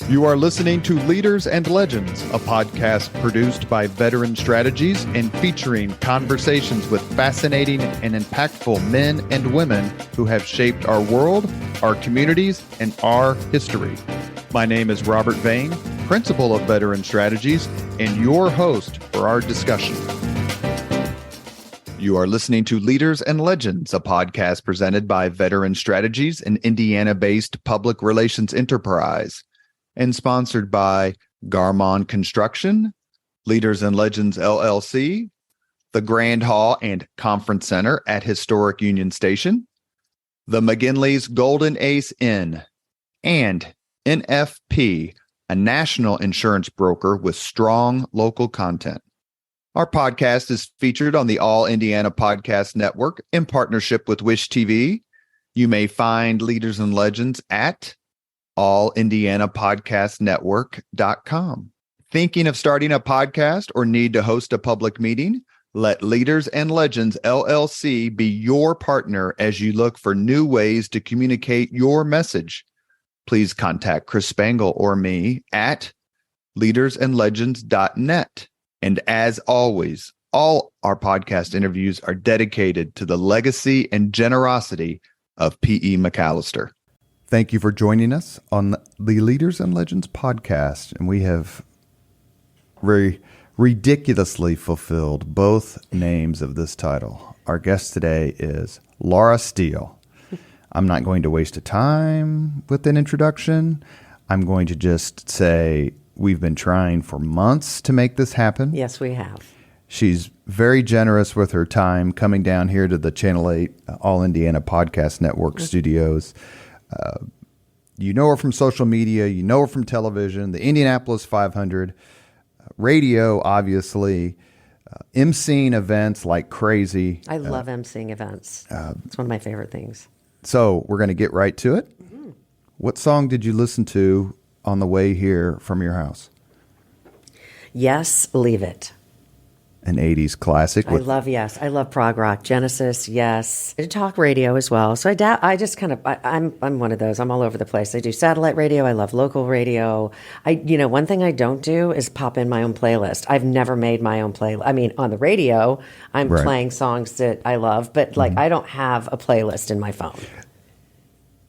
You are listening to Leaders and Legends, a podcast produced by Veteran Strategies and featuring conversations with fascinating and impactful men and women who have shaped our world, our communities, and our history. My name is Robert Vane, Principal of Veteran Strategies, and your host for our discussion. You are listening to Leaders and Legends, a podcast presented by Veteran Strategies, an Indiana-based public relations enterprise, and sponsored by Garmon Construction, Leaders and Legends LLC, the Grand Hall and Conference Center at Historic Union Station, the McGinley's Golden Ace Inn, and NFP, a national insurance broker with strong local content. Our podcast is featured on the All Indiana Podcast Network in partnership with Wish TV. You may find Leaders and Legends at allindianapodcastnetwork.com. Thinking of starting a podcast or need to host a public meeting? Let Leaders and Legends LLC be your partner as you look for new ways to communicate your message. Please contact Chris Spangle or me at leadersandlegends.net. And as always, all our podcast interviews are dedicated to the legacy and generosity of P.E. McAllister. Thank you for joining us on the Leaders and Legends podcast. And we have very ridiculously fulfilled both names of this title. Our guest today is Laura Steele. I'm not going to waste a time with an introduction. I'm going to just say we've been trying for months to make this happen. Yes, we have. She's very generous with her time coming down here to the Channel 8 All Indiana Podcast Network studios. You know her from social media. You know her from television, the Indianapolis 500, radio, obviously, emceeing events like crazy. I love emceeing events. It's one of my favorite things. So we're going to get right to it. Mm-hmm. What song did you listen to on the way here from your house? Yes, Leave It. An 80s classic. I love prog rock. Genesis, yes. I talk radio as well. So I'm one of those. I'm all over the place. I do satellite radio. I love local radio. One thing I don't do is pop in my own playlist. I've never made my own playlist. I mean, on the radio, I'm playing songs that I love, but I don't have a playlist in my phone.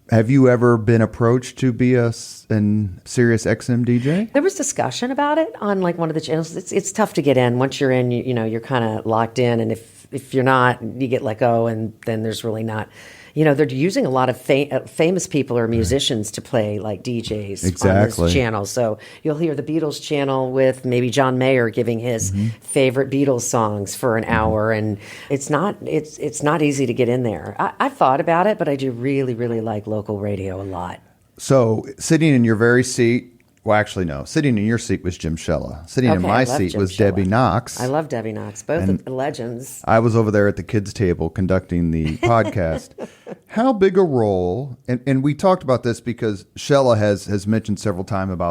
Have you ever been approached to be a Sirius XM DJ? There was discussion about it on one of the channels. It's tough to get in. Once you're in, you're kind of locked in, and if you're not, you get let go, and then there's really not. They're using a lot of famous people or musicians to play like DJs on this channel. So you'll hear the Beatles channel with maybe John Mayer giving his favorite Beatles songs for an hour, and it's not easy to get in there. I've thought about it, but I do really, really like local radio a lot. So sitting in your very seat. Well, actually, no. Sitting in your seat was Jim Shella. Sitting in my seat was Debbie Knox. I love Debbie Knox. Both legends. I was over there at the kids' table conducting the podcast. How big a role, and we talked about this because Shella has mentioned several times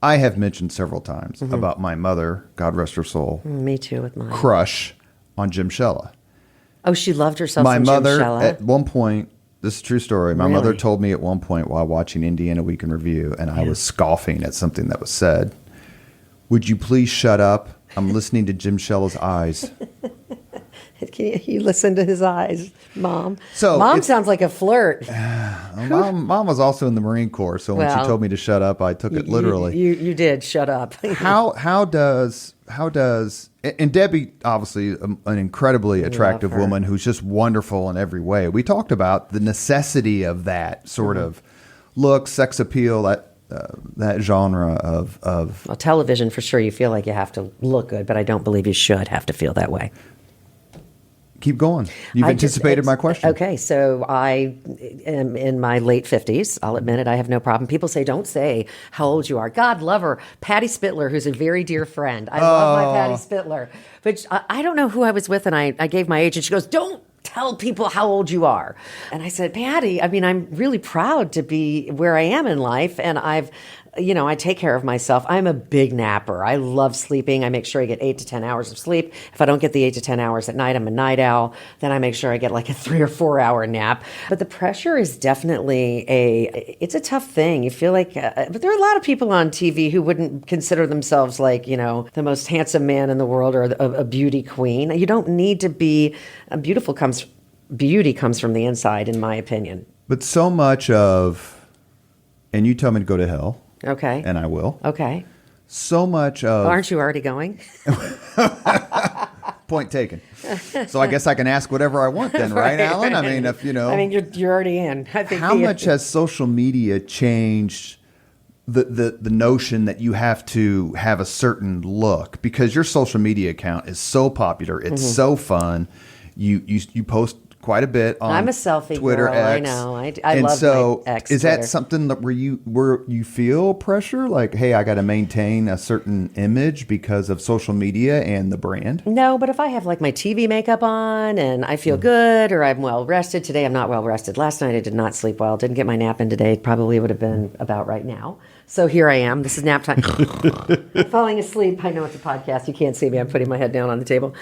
I have mentioned several times about my mother, God rest her soul. Me too, with mine. Crush on Jim Shella. Oh, she loved herself my some mother, Jim Shella? at one point, this is a true story. My mother told me at one point while watching Indiana Week in Review, and I was scoffing at something that was said, "Would you please shut up? I'm listening to Jim Shella's eyes." You listen to his eyes, Mom. So Mom sounds like a flirt. Mom was also in the Marine Corps, so when she told me to shut up, I took it literally. You did shut up. How does and Debbie, obviously an incredibly attractive woman who's just wonderful in every way. We talked about the necessity of that sort of look, sex appeal, that genre of well, television for sure. You feel like you have to look good, but I don't believe you should have to feel that way. Keep going. You've anticipated my question. Okay, so I am in my late 50s. I'll admit it. I have no problem. People say, don't say how old you are. God love her. Patty Spittler, who's a very dear friend. I love my Patty Spittler. But I don't know who I was with, and I gave my age, and she goes, don't tell people how old you are. And I said, Patty, I'm really proud to be where I am in life, and I've I take care of myself. I'm a big napper. I love sleeping. I make sure I get 8 to 10 hours of sleep. If I don't get the 8 to 10 hours at night, I'm a night owl. Then I make sure I get like a 3 or 4 hour nap. But the pressure is definitely it's a tough thing. You feel like, but there are a lot of people on TV who wouldn't consider themselves like, the most handsome man in the world or a beauty queen. You don't need to be beauty comes from the inside, in my opinion. But so much of, and you tell me to go to hell. Okay. And I will. Okay. So much of... Aren't you already going? Point taken. So I guess I can ask whatever I want then, right, Alan? I mean, if I mean, you're already in. I think how much has social media changed the notion that you have to have a certain look? Because your social media account is so popular. It's so fun. You post quite a bit on I'm a selfie Twitter, girl. X. I know. I love my X. Is Twitter. that something that where you feel pressure? Like, hey, I got to maintain a certain image because of social media and the brand? No, but if I have like my TV makeup on and I feel good or I'm well rested, today I'm not well rested. Last night I did not sleep well. Didn't get my nap in today. Probably would have been about right now. So here I am. This is nap time. I'm falling asleep. I know it's a podcast. You can't see me. I'm putting my head down on the table.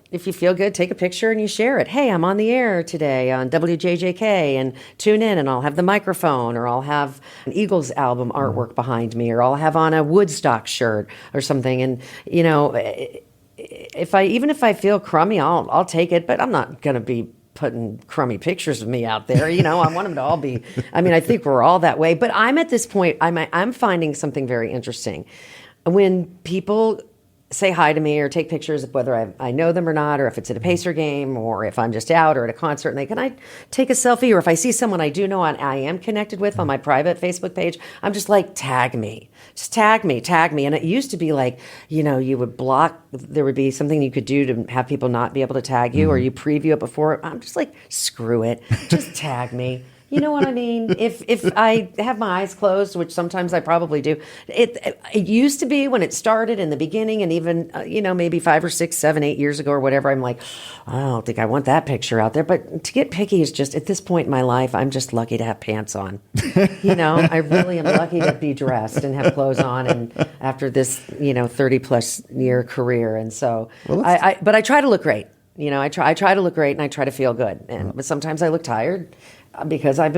If you feel good, take a picture and you share it. Hey, I'm on the air today on WJJK and tune in and I'll have the microphone or I'll have an Eagles album artwork behind me or I'll have on a Woodstock shirt or something. And, if I feel crummy, I'll take it, but I'm not going to be putting crummy pictures of me out there. I want them to all be, I think we're all that way, but I'm at this point, I'm finding something very interesting. When people say hi to me or take pictures of whether I know them or not, or if it's at a Pacer game or if I'm just out or at a concert and can I take a selfie? Or if I see someone I do know and I am connected with on my private Facebook page, I'm just like, tag me. Just tag me. And it used to be like, you would block, there would be something you could do to have people not be able to tag you or you preview it before. I'm just like, screw it. Just tag me. You know what I mean? If I have my eyes closed, which sometimes I probably do, it used to be when it started in the beginning and even, maybe 5 or 6, 7, 8 years ago or whatever, I'm like, I don't think I want that picture out there. But to get picky is just, at this point in my life, I'm just lucky to have pants on. I really am lucky to be dressed and have clothes on and after this, 30 plus year career. And so, but I try to look great. I try to look great and I try to feel good. But sometimes I look tired. Because I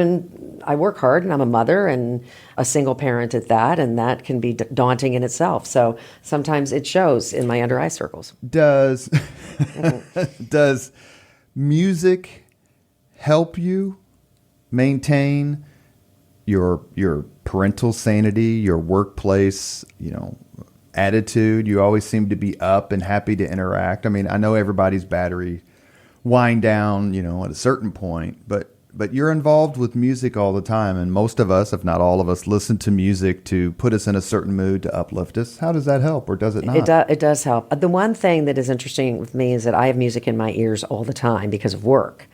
work hard and I'm a mother and a single parent at that, and that can be daunting in itself. So sometimes it shows in my under eye circles. Does music help you maintain your parental sanity, your workplace, attitude? You always seem to be up and happy to interact. I mean, I know everybody's battery wind down, at a certain point, but you're involved with music all the time, and most of us, if not all of us, listen to music to put us in a certain mood, to uplift us. How does that help, or does it not? It does help. The one thing that is interesting with me is that I have music in my ears all the time because of work.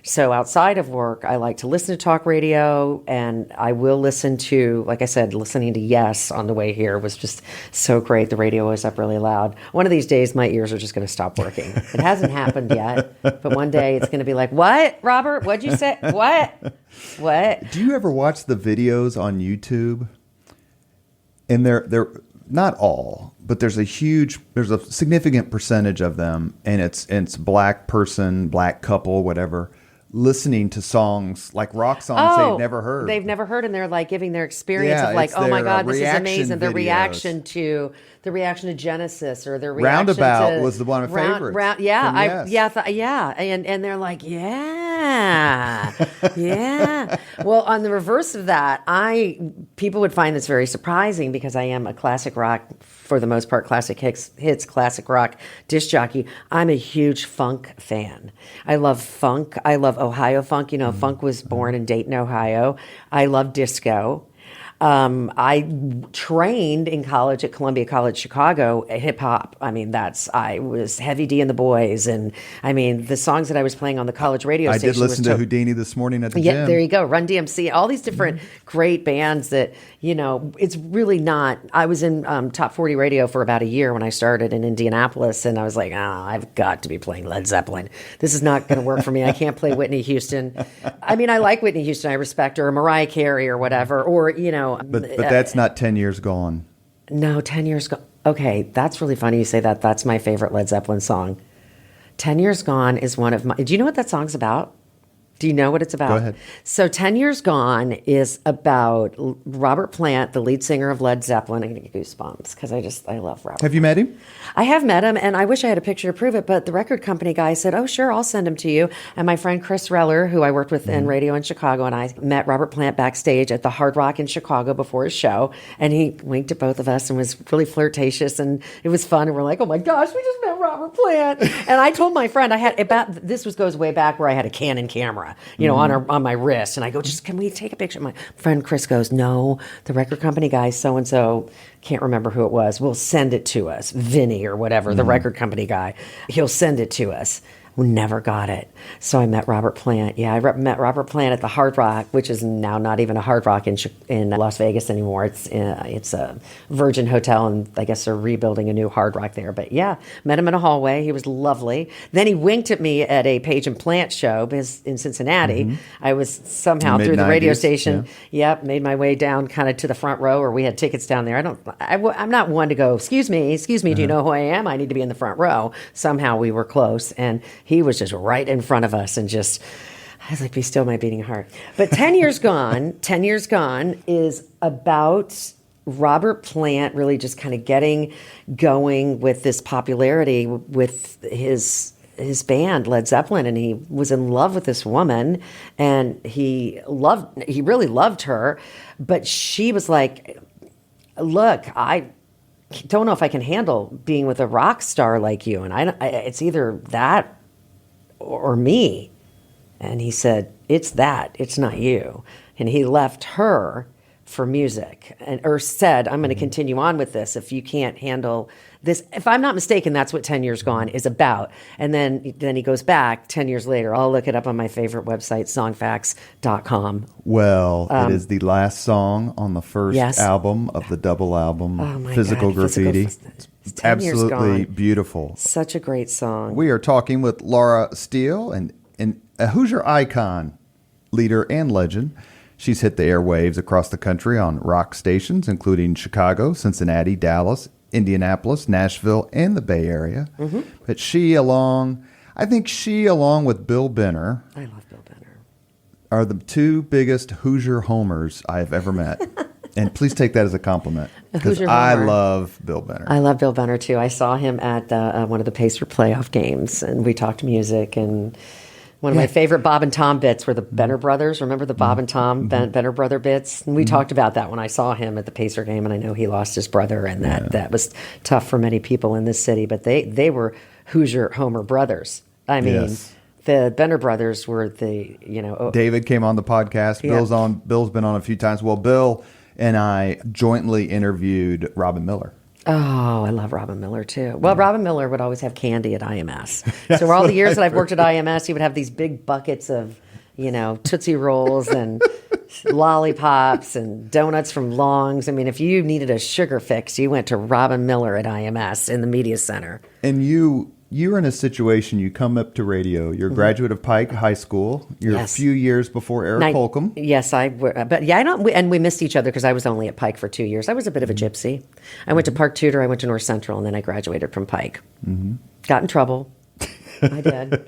So outside of work, I like to listen to talk radio, and I will listen to, like I said, listening to Yes on the way here was just so great. The radio was up really loud. One of these days, my ears are just going to stop working. It hasn't happened yet, but one day it's going to be like, what, Robert? What'd you say? What? Do you ever watch the videos on YouTube? And they're not all, but there's a significant percentage of them, and it's black person, black couple, whatever, listening to songs like rock songs they've never heard. They've never heard, and they're like giving their experience of like, oh my God, this is amazing. The reaction to Genesis or their reaction Roundabout was the one of my favorites. And they're like, yeah. Well, on the reverse of that, people would find this very surprising because I am a classic rock, for the most part, classic hits, classic rock disc jockey. I'm a huge funk fan. I love funk. I love Ohio funk. Funk was born in Dayton, Ohio. I love disco. I trained in college at Columbia College, Chicago, hip hop. I was Heavy D and the Boys. And the songs that I was playing on the college radio station. I did listen to Houdini this morning at the gym. Yeah, there you go. Run DMC, all these different great bands that, it's really not. I was in Top 40 radio for about a year when I started in Indianapolis. And I was like, I've got to be playing Led Zeppelin. This is not going to work for me. I can't play Whitney Houston. I like Whitney Houston. I respect her, or Mariah Carey or whatever. Or, no. But that's not 10 years gone. No, 10 years gone. Okay, that's really funny you say that. That's my favorite Led Zeppelin song. 10 Years Gone is one of my... Do you know what that song's about? Do you know what it's about? Go ahead. So 10 Years Gone is about Robert Plant, the lead singer of Led Zeppelin. I'm going to get goosebumps because I love Robert. Have you met him? I have met him, and I wish I had a picture to prove it, but the record company guy said, oh, sure, I'll send him to you. And my friend Chris Reller, who I worked with in radio in Chicago, and I met Robert Plant backstage at the Hard Rock in Chicago before his show, and he winked at both of us and was really flirtatious, and it was fun, and we're like, oh my gosh, we just met Robert Plant. And I told my friend, goes way back where I had a Canon camera, on my wrist, and I go, just can we take a picture? My friend Chris goes, no, the record company guy, so-and-so, can't remember who it was, will send it to us, Vinny or whatever, the record company guy, he'll send it to us. We never got it. So I met Robert Plant. Yeah, met Robert Plant at the Hard Rock, which is now not even a Hard Rock in Las Vegas anymore. It's a Virgin Hotel, and I guess they're rebuilding a new Hard Rock there. But yeah, met him in a hallway. He was lovely. Then he winked at me at a Page and Plant show in Cincinnati. I was somehow through the radio station. Yeah. Yep, made my way down kind of to the front row, or we had tickets down there. I'm not one to go, excuse me, do you know who I am? I need to be in the front row. Somehow we were close, and he was just right in front of us, and I was like, be still my beating heart. But 10 Years Gone, 10 Years Gone is about Robert Plant really just kind of getting going with this popularity with his band, Led Zeppelin, and he was in love with this woman, and he really loved her, but she was like, look, I don't know if I can handle being with a rock star like you, and it's either that or me. And he said, it's that, it's not you. And he left her for music, or said, I'm going to continue on with this if you can't handle this. If I'm not mistaken, that's what 10 Years Gone is about. And then he goes back 10 years later. I'll look it up on my favorite website, songfacts.com. Well, it is the last song on the first album of the double album, Physical Graffiti. It's absolutely beautiful. Such a great song. We are talking with Laura Steele, and a Hoosier icon, leader, and legend. She's hit the airwaves across the country on rock stations, including Chicago, Cincinnati, Dallas, Indianapolis, Nashville, and the Bay Area. But she, along with Bill Benner, I love Bill Benner, are the two biggest Hoosier homers I have ever met. And please take that as a compliment, because I love Bill Benner. I love Bill Benner, too. I saw him at one of the Pacer playoff games, and we talked music. And one of my favorite Bob and Tom bits were the Benner brothers. Remember the Bob and Tom Benner brother bits? And we talked about that when I saw him at the Pacer game, and I know he lost his brother, and that was tough for many people in this city. But they were Hoosier Homer brothers. I mean, the Benner brothers were David came on the podcast. Yeah. Bill's been on a few times. Well, Bill and I jointly interviewed Robin Miller. Oh, I love Robin Miller, too. Well, Robin Miller would always have candy at IMS. So for all the years that I've worked at IMS, he would have these big buckets of, Tootsie Rolls and lollipops and donuts from Long's. I mean, if you needed a sugar fix, you went to Robin Miller at IMS in the media center. And you're in a situation, you come up to radio, you're a graduate of Pike High School, you're a few years before Eric Holcomb. Yes, and we missed each other because I was only at Pike for 2 years. I was a bit of a gypsy. I went to Park Tudor, I went to North Central, and then I graduated from Pike. Got in trouble. I did.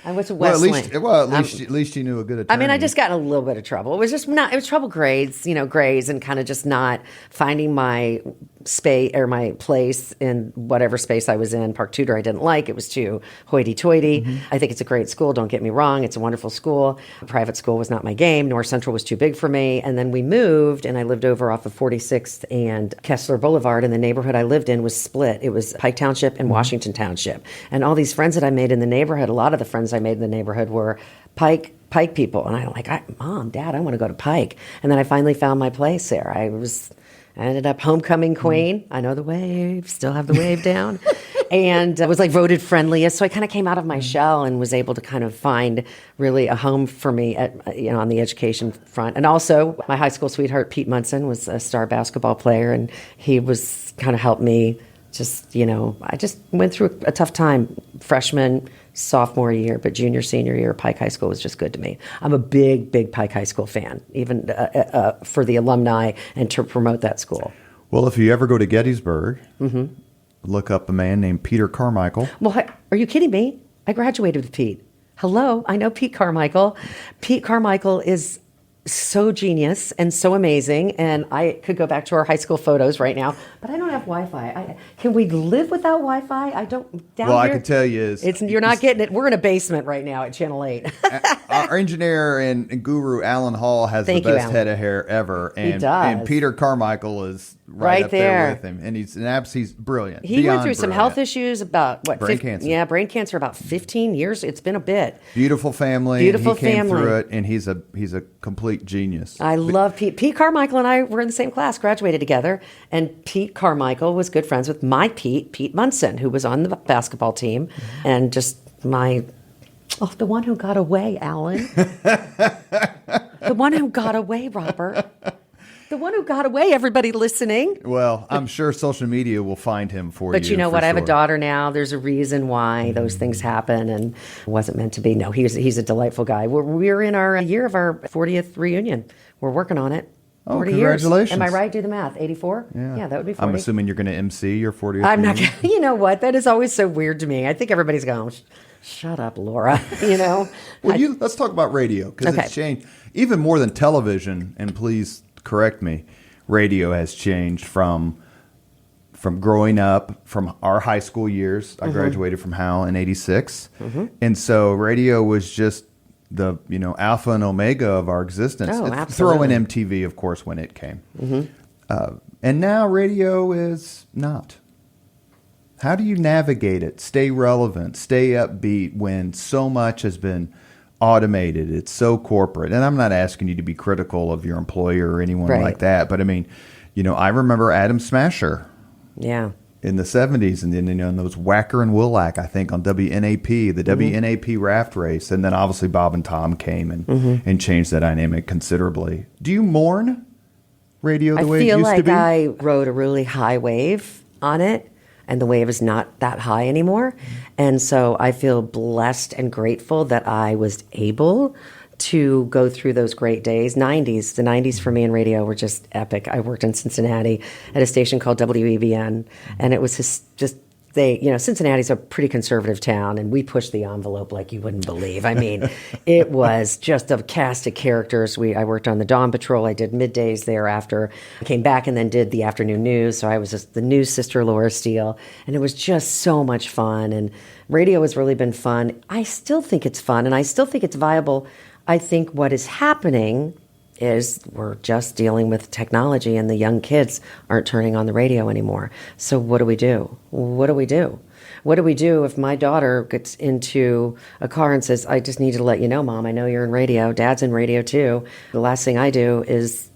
I went to West Lane. At least you knew a good attorney. I mean, I just got in a little bit of trouble. It was trouble grades, and kind of just not finding my space or my place in whatever space I was in. Park Tudor I didn't like. It was too hoity-toity. I think it's a great school, don't get me wrong. It's a wonderful school. Private school was not my game. North Central was too big for me. And then we moved, and I lived over off of 46th and Kessler Boulevard, and the neighborhood I lived in was split. It was Pike Township and Washington Township. And all these friends that I made in the neighborhood, a lot of the friends I made in the neighborhood were Pike people. And I'm like, Mom, Dad, I want to go to Pike. And then I finally found my place there. I ended up homecoming queen. I know the wave, still have the wave down. And I was voted friendliest. So I kind of came out of my shell and was able to kind of find really a home for me on the education front. And also my high school sweetheart, Pete Munson, was a star basketball player, and he was kind of helped me I just went through a tough time, freshman, sophomore year, but junior, senior year, Pike High School was just good to me. I'm a big Pike High School fan, even for the alumni and to promote that school. Well, if you ever go to Gettysburg, look up a man named Peter Carmichael. Well, are you kidding me? I graduated with Pete. Hello, I know Pete Carmichael. Pete Carmichael is so genius and so amazing, and I could go back to our high school photos right now, but I don't have Wi-Fi. Can we live without Wi-Fi? I don't. Down well, here, I can tell you you're not getting it. We're in a basement right now at Channel 8. Our engineer and guru Alan Hall has the best head of hair ever, and he does. And Peter Carmichael is right up there with him, and he's brilliant. He went through some health issues about brain cancer. Yeah, brain cancer about 15 years. It's been a bit. Beautiful family. Beautiful he came family. through it, and he's a complete genius. I love Pete. Pete Carmichael and I were in the same class, graduated together, and Pete Carmichael was good friends with my Pete Munson, who was on the basketball team, and just the one who got away, Alan. The one who got away, Robert. The one who got away, everybody listening. Well, I'm sure social media will find him for you. But you know what? I have a daughter now. There's a reason why those things happen, and it wasn't meant to be. No, he's a delightful guy. We're in our year of our 40th reunion. We're working on it. Oh, 40 congratulations. years. Am I right? Do the math. 84? Yeah, that would be 40. I'm assuming you're going to MC your 40th I'm not reunion? You know what? That is always so weird to me. I think everybody's going, shut up, Laura. You know? Well, let's talk about radio, because it's changed. Even more than television, and please correct me, radio has changed from growing up, from our high school years. I graduated from Howell in 86. And so radio was just the alpha and omega of our existence. Oh, Throw absolutely. in MTV, of course, when it came. And now radio is not. How do you navigate it, stay relevant, stay upbeat when so much has been automated? It's so corporate. And I'm not asking you to be critical of your employer or anyone like that. But I mean, I remember Adam Smasher. Yeah. In the 70s, and then those Wacker and Willack, I think, on WNAP, the WNAP raft race. And then obviously Bob and Tom came and changed the dynamic considerably. Do you mourn radio the way it used to be? I feel like I rode a really high wave on it, and the wave is not that high anymore. And so I feel blessed and grateful that I was able to go through those great days. The 90s for me in radio were just epic. I worked in Cincinnati at a station called WEBN, and it was just Cincinnati's a pretty conservative town, and we pushed the envelope like you wouldn't believe. I mean, it was just a cast of characters. I worked on the Dawn Patrol. I did middays thereafter. I came back and then did the afternoon news. So I was just the news sister, Laura Steele, and it was just so much fun. And radio has really been fun. I still think it's fun, and I still think it's viable. I think what is happening is we're just dealing with technology, and the young kids aren't turning on the radio anymore. So what do we do? What do we do? What do we do if my daughter gets into a car and says, I just need to let you know, Mom, I know you're in radio. Dad's in radio too. The last thing I do is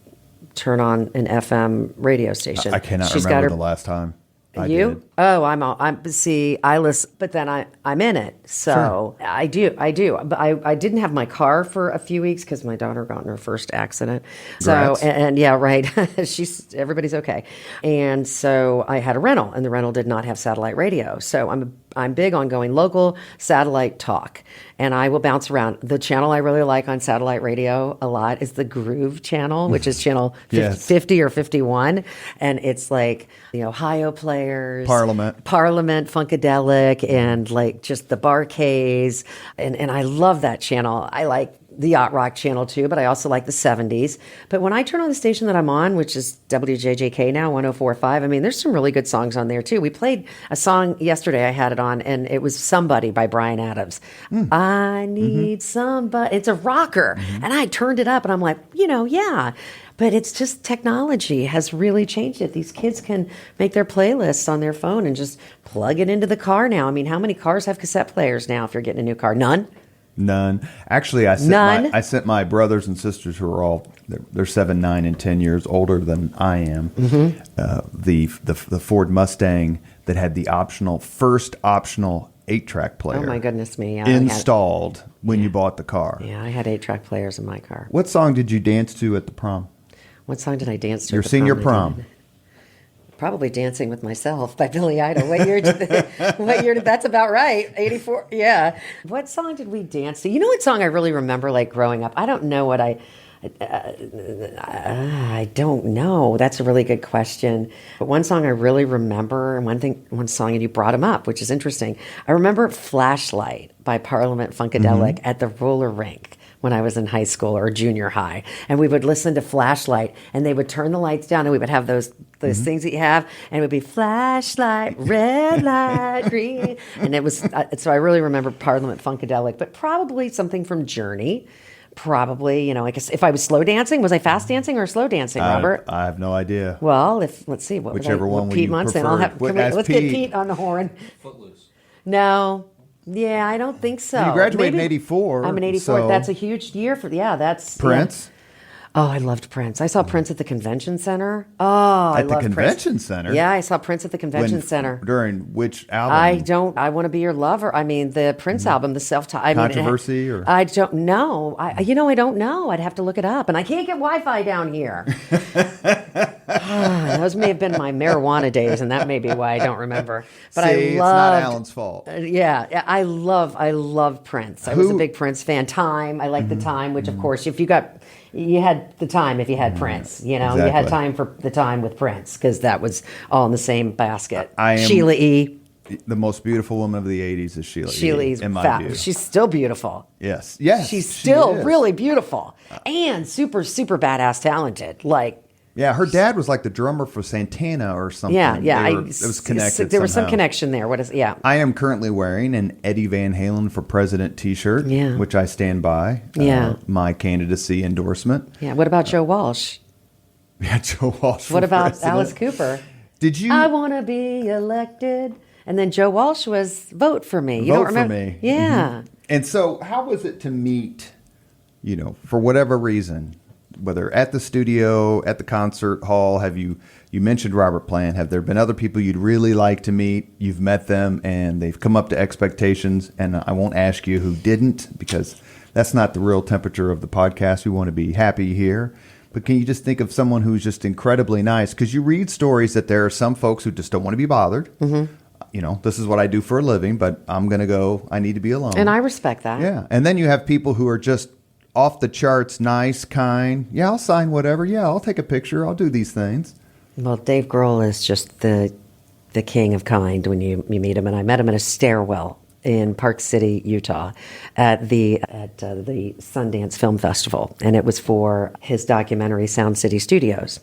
turn on an FM radio station. I cannot remember the last time. I did. Oh, I listen, but then I'm in it. So sure. I do. But I didn't have my car for a few weeks because my daughter got in her first accident. So, and yeah, right. Everybody's okay. And so I had a rental, and the rental did not have satellite radio. So I'm big on going local satellite talk, and I will bounce around. The channel I really like on satellite radio a lot is the Groove channel, which is channel 50 or 51. And it's like the Ohio Players, Parliament, Funkadelic, and like just the Bar-Kays. And I love that channel. I like the yacht rock channel too, but I also like the 70s. But when I turn on the station that I'm on, which is WJJK now, 104.5, I mean, there's some really good songs on there too. We played a song yesterday, I had it on, and it was Somebody by Bryan Adams. I need somebody. It's a rocker. And I turned it up, and I'm like, yeah. But it's just technology has really changed it. These kids can make their playlists on their phone and just plug it into the car now. I mean, how many cars have cassette players now if you're getting a new car? None? Actually, I sent my brothers and sisters who are all, they're 7, 9, and 10 years older than I am, the Ford Mustang that had the first optional 8-track player. Oh, my goodness me. Yeah, installed when you bought the car. Yeah, I had 8-track players in my car. What song did you dance to at the prom? What song did I dance to? Your senior prom. Probably Dancing with Myself by Billy Idol. What year that's about right. 84. Yeah. What song did we dance to? You know what song I really remember like growing up? I don't know what I don't know. That's a really good question. But one song I really remember, and one song, and you brought him up, which is interesting. I remember Flashlight by Parliament Funkadelic at the roller rink when I was in high school or junior high. And we would listen to Flashlight, and they would turn the lights down, and we would have those things that you have, and it would be flashlight, red light, green. And it was, so I really remember Parliament Funkadelic, but probably something from Journey. Probably, I guess if I was slow dancing, was I fast dancing or slow dancing, Robert? I have no idea. Well, let's see, whichever one Pete you Munson. prefer. Let's get Pete on the horn. Footloose. No, yeah, I don't think so. You graduated in 84. I'm in 84. So That's a huge year for. Yeah, that's Prince. Yeah. Oh, I loved Prince. I saw Prince at the convention center. Oh, I At the loved convention Prince. center? Yeah, I saw Prince at the convention center. During which album? I Want to Be Your Lover. I mean, the Prince album, the self-titled. Controversy or? I don't know. I don't know. I'd have to look it up. And I can't get Wi-Fi down here. Those may have been my marijuana days, and that may be why I don't remember. But See, I loved. it's not Alan's fault. Yeah, I love Prince. I was a big Prince fan. Time, I like the Time, which of course, you had the time if you had Prince. You had Exactly. time for the time with Prince because that was all in the same basket. I am- Sheila E. The most beautiful woman of the 80s is Sheila E. Sheila E's in my fat. view. She's still beautiful. Yes, She's she still is. really beautiful and super, super badass talented. Like, Yeah, her dad was like the drummer for Santana or something. yeah. It was connected. There was some somehow. connection there. What is? Yeah. I am currently wearing an Eddie Van Halen for President T-shirt, Yeah. which I stand by. Yeah. My candidacy endorsement. Yeah. What about Joe Walsh? Yeah, Joe Walsh. What for about president. Alice Cooper? Did you? I want to be elected. And then Joe Walsh was vote for me. You Vote don't for remember? me. Yeah. And so, how was it to meet? For whatever reason, whether at the studio, at the concert hall, you mentioned Robert Plant? Have there been other people you'd really like to meet? You've met them, and they've come up to expectations. And I won't ask you who didn't, because that's not the real temperature of the podcast. We want to be happy here. But can you just think of someone who's just incredibly nice? Because you read stories that there are some folks who just don't want to be bothered. Mm-hmm. This is what I do for a living, but I'm going to go. I need to be alone. And I respect that. Yeah. And then you have people who are just off the charts, nice, kind. Yeah, I'll sign whatever. Yeah, I'll take a picture. I'll do these things. Well, Dave Grohl is just the king of kind when you meet him. And I met him in a stairwell in Park City, Utah, at the Sundance Film Festival, and it was for his documentary Sound City Studios.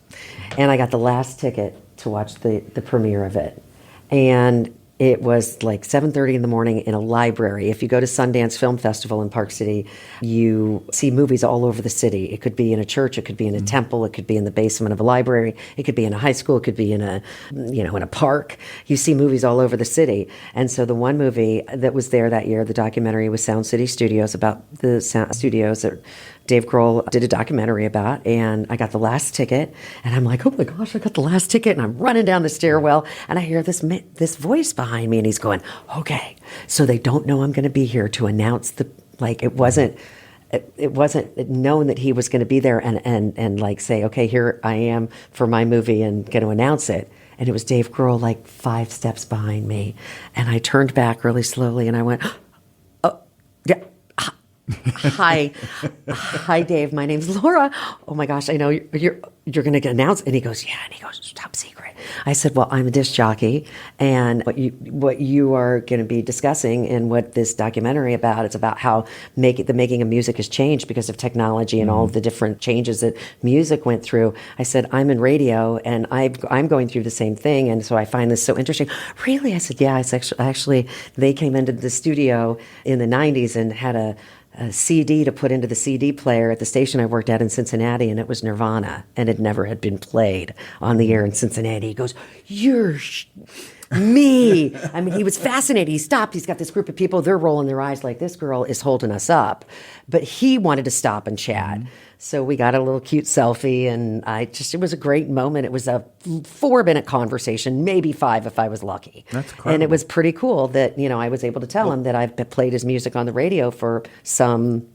And I got the last ticket to watch the premiere of it. And it was like 7:30 in the morning in a library. If you go to Sundance Film Festival in Park City, you see movies all over the city. It could be in a church, it could be in a temple, it could be in the basement of a library, it could be in a high school, it could be in a park. You see movies all over the city. And so the one movie that was there that year, the documentary was Sound City Studios, about the sound studios that Dave Grohl did a documentary about, and I got the last ticket, and I'm like, oh my gosh, I got the last ticket, and I'm running down the stairwell, and I hear this voice behind me, and he's going, okay, so they don't know I'm going to be here to announce it wasn't known that he was going to be there and like say, okay, here I am for my movie and going to announce it. And it was Dave Grohl like 5 steps behind me, and I turned back really slowly, and I went, oh, yeah. Hi, Dave. My name's Laura. Oh my gosh, I know you're going to announce. And he goes, yeah. And he goes, top secret. I said, well, I'm a disc jockey, and what you are going to be discussing and what this documentary about, it's about how the making of music has changed because of technology and all the different changes that music went through. I said, I'm in radio, and I'm going through the same thing, and so I find this so interesting. Really? I said, yeah. It's actually they came into the studio in the 90s and had a CD to put into the CD player at the station I worked at in Cincinnati, and it was Nirvana, and it never had been played on the air in Cincinnati. He goes, you're me. I mean, he was fascinated. He stopped. He's got this group of people. They're rolling their eyes like, this girl is holding us up. But he wanted to stop and chat. Mm-hmm. So we got a little cute selfie, and it was a great moment. It was a 4-minute conversation, maybe 5 if I was lucky. That's incredible. And it was pretty cool that, I was able to tell him that I've played his music on the radio for some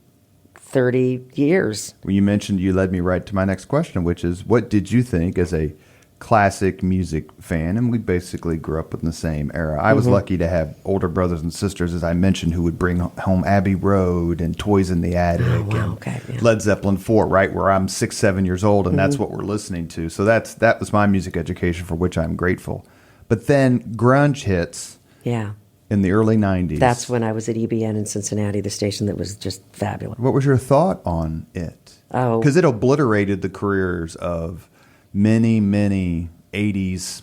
30 years. Well, you mentioned, you led me right to my next question, which is, what did you think as a classic music fan, and we basically grew up in the same era. I was lucky to have older brothers and sisters, as I mentioned, who would bring home Abbey Road and Toys in the Attic and Led Zeppelin 4, right, where I'm 6, 7 years old, and that's what we're listening to. So that was my music education, for which I'm grateful. But then grunge hits in the early 90s. That's when I was at EBN in Cincinnati, the station that was just fabulous. What was your thought on it? Oh. Because it obliterated the careers of many, many 80s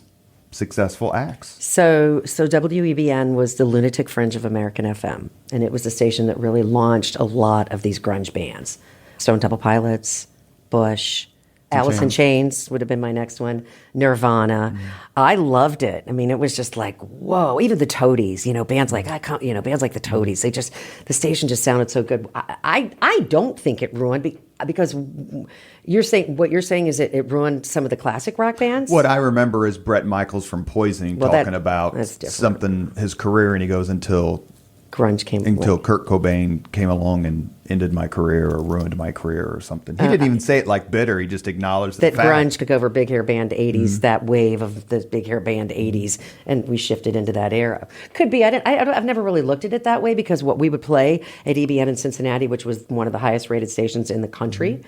successful acts. So WEBN was the lunatic fringe of American FM, and it was the station that really launched a lot of these grunge bands. Stone Temple Pilots, Bush, Alice in Chains would have been my next one, Nirvana. I loved it. I mean, it was just like, whoa. Even the Toadies, bands like bands like the Toadies. The station just sounded so good. I don't think it ruined because what you're saying is it ruined some of the classic rock bands. What I remember is Bret Michaels from Poison talking about something, his career, and he goes until grunge came until Kurt Cobain came along and ended my career or ruined my career or something. He didn't even say it like bitter. He just acknowledged that fact. Grunge took over big hair band 80s, that wave of the big hair band 80s, and we shifted into that era. Could be. I've never really looked at it that way, because what we would play at EBN in Cincinnati, which was one of the highest rated stations in the country,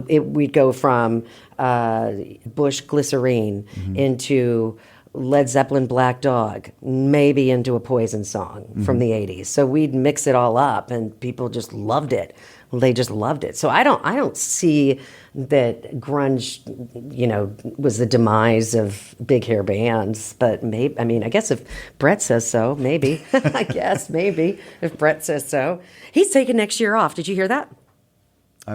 we'd go from Bush Glycerine into Led Zeppelin Black Dog, maybe into a Poison song from the 80s. So we'd mix it all up, and people just loved it. They just loved it. So I don't see that grunge, was the demise of big hair bands. But maybe, I guess if Brett says so, maybe. I guess maybe if Brett says so. He's taking next year off. Did you hear that?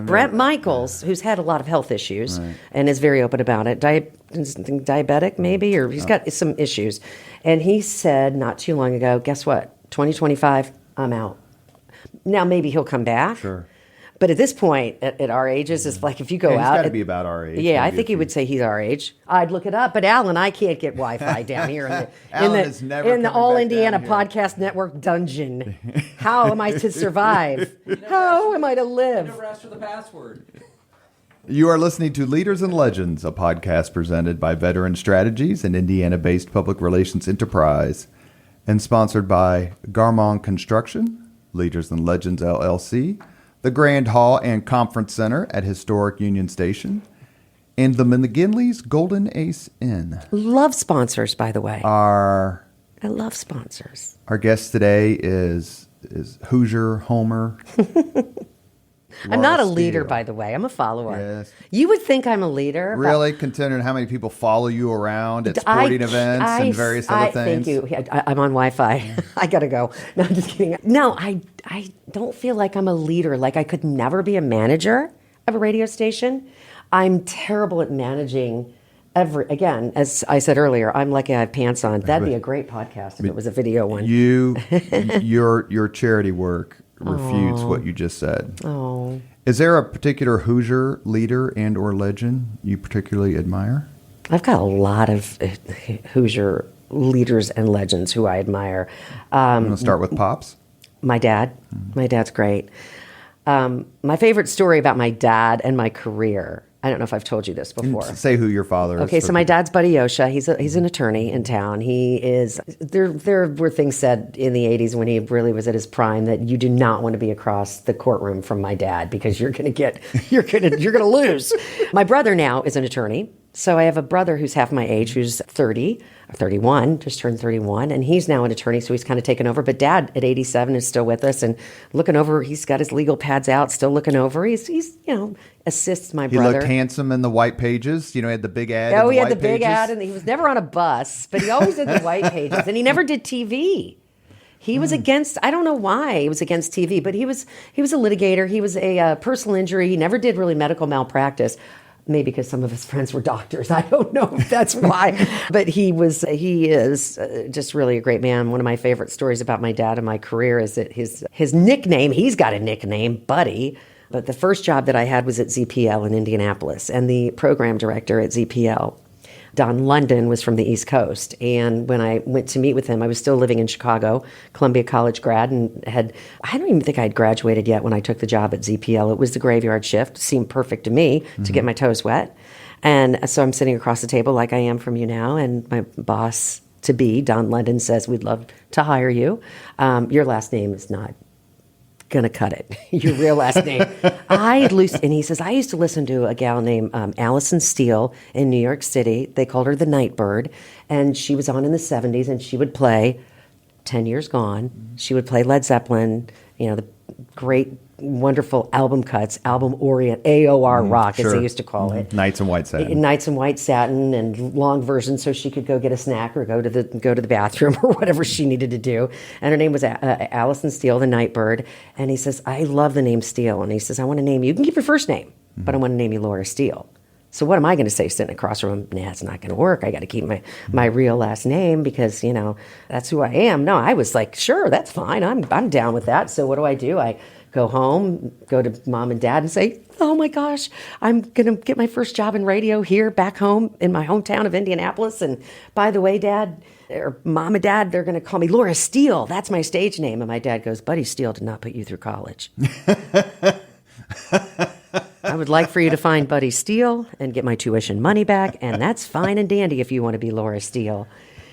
Brett Michaels, who's had a lot of health issues and is very open about it, diabetic maybe, or he's got some issues. And he said not too long ago, guess what? 2025, I'm out. Now maybe he'll come back. Sure. But at this point, at our ages, it's like if you go out. He's got to be about our age. Yeah, I think he would say he's our age. I'd look it up, but Alan, I can't get Wi-Fi down here in the All Indiana Podcast Network dungeon. How am I to survive? How am I to live? You never asked for the password. You are listening to Leaders and Legends, a podcast presented by Veteran Strategies, an Indiana-based public relations enterprise, and sponsored by Garmong Construction, Leaders and Legends LLC, the Grand Hall and Conference Center at historic Union Station, and the McGinley's Golden Ace Inn. Love sponsors, by the way. I love sponsors. Our guest today is Hoosier Homer. I'm not a leader, Steele. by the way. I'm a follower. Yes. You would think I'm a leader. Really, considering how many people follow you around at sporting events and various other things? Thank you. I'm on Wi-Fi. I gotta go. No, I'm just kidding. No, I don't feel like I'm a leader. Like I could never be a manager of a radio station. I'm terrible at managing. Again, as I said earlier, I'm lucky I have pants on. That'd be a great podcast if it was a video one. Your charity work refutes what you just said. Oh. Is there a particular Hoosier leader and or legend you particularly admire? I've got a lot of Hoosier leaders and legends who I admire. I'm going to start with Pops. My dad. My dad's great. My favorite story about my dad and my career. I don't know if I've told you this before. Say who your father is. Okay, so my dad's Buddy Yosha. He's an attorney in town. He is. There were things said in the 80s when he really was at his prime that you do not want to be across the courtroom from my dad because you're going to lose. My brother now is an attorney. So I have a brother who's half my age, who's 30, or 31, just turned 31, and he's now an attorney, so he's kind of taken over. But Dad, at 87, is still with us and looking over. He's got his legal pads out, still looking over. He's assists my brother. He looked handsome in the white pages. He had the big ad. Oh, he had the big ad, and he was never on a bus, but he always did the white pages, and he never did TV. He was against, I don't know why he was against TV, but he was a litigator. He was a personal injury. He never did really medical malpractice. Maybe because some of his friends were doctors. I don't know if that's why. But he is just really a great man. One of my favorite stories about my dad and my career is that his nickname, he's got a nickname, Buddy. But the first job that I had was at ZPL in Indianapolis. And the program director at ZPL, Don London was from the East Coast. And when I went to meet with him, I was still living in Chicago, Columbia College grad, and I don't even think I'd graduated yet when I took the job at ZPL. It was the graveyard shift, seemed perfect to me to get my toes wet. And so I'm sitting across the table like I am from you now, and my boss to be, Don London, says, we'd love to hire you. Your last name is not going to cut it. Your real last name. And he says, I used to listen to a gal named Allison Steele in New York City. They called her the Nightbird. And she was on in the 70s, and she would play 10 Years Gone. She would play Led Zeppelin, the great, wonderful album cuts, album orient, AOR rock, as they used to call it. Nights in White Satin. Nights in White Satin and long versions, so she could go get a snack or go to the bathroom or whatever she needed to do. And her name was Allison Steele, the Nightbird. And he says, I love the name Steele. And he says, I want to name you. You can keep your first name, but I want to name you Laura Steele. So what am I going to say sitting across from him? Nah, it's not going to work. I got to keep my real last name because, that's who I am. No, I was like, sure, that's fine. I'm down with that. So what do? I go home, go to mom and dad and say, oh my gosh, I'm going to get my first job in radio here back home in my hometown of Indianapolis. And by the way, Dad, or Mom and Dad, they're going to call me Laura Steele. That's my stage name. And my dad goes, Buddy Steele did not put you through college. I would like for you to find Buddy Steele and get my tuition money back, and that's fine and dandy if you want to be Laura Steele.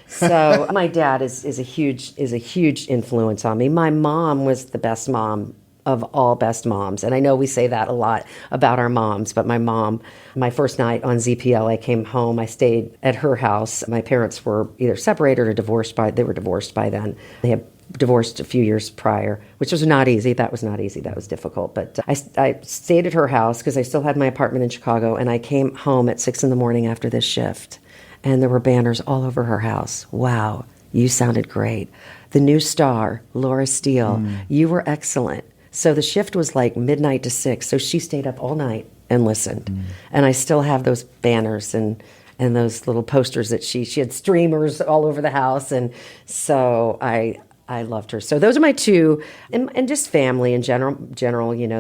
So my dad is a huge influence on me. My mom was the best mom of all best moms, and I know we say that a lot about our moms, but my mom, my first night on ZPL, I came home, I stayed at her house. My parents were either separated or divorced they were divorced by then. They had divorced a few years prior, which was not easy. That was not easy. That was difficult. But I stayed at her house because I still had my apartment in Chicago, and I came home at 6 a.m. after this shift, and there were banners all over her house. Wow, you sounded great. The new star, Laura Steele, you were excellent. So the shift was like midnight to 6, so she stayed up all night and listened. And I still have those banners and those little posters that she had streamers all over the house, and so I loved her. So those are my two, and just family in general,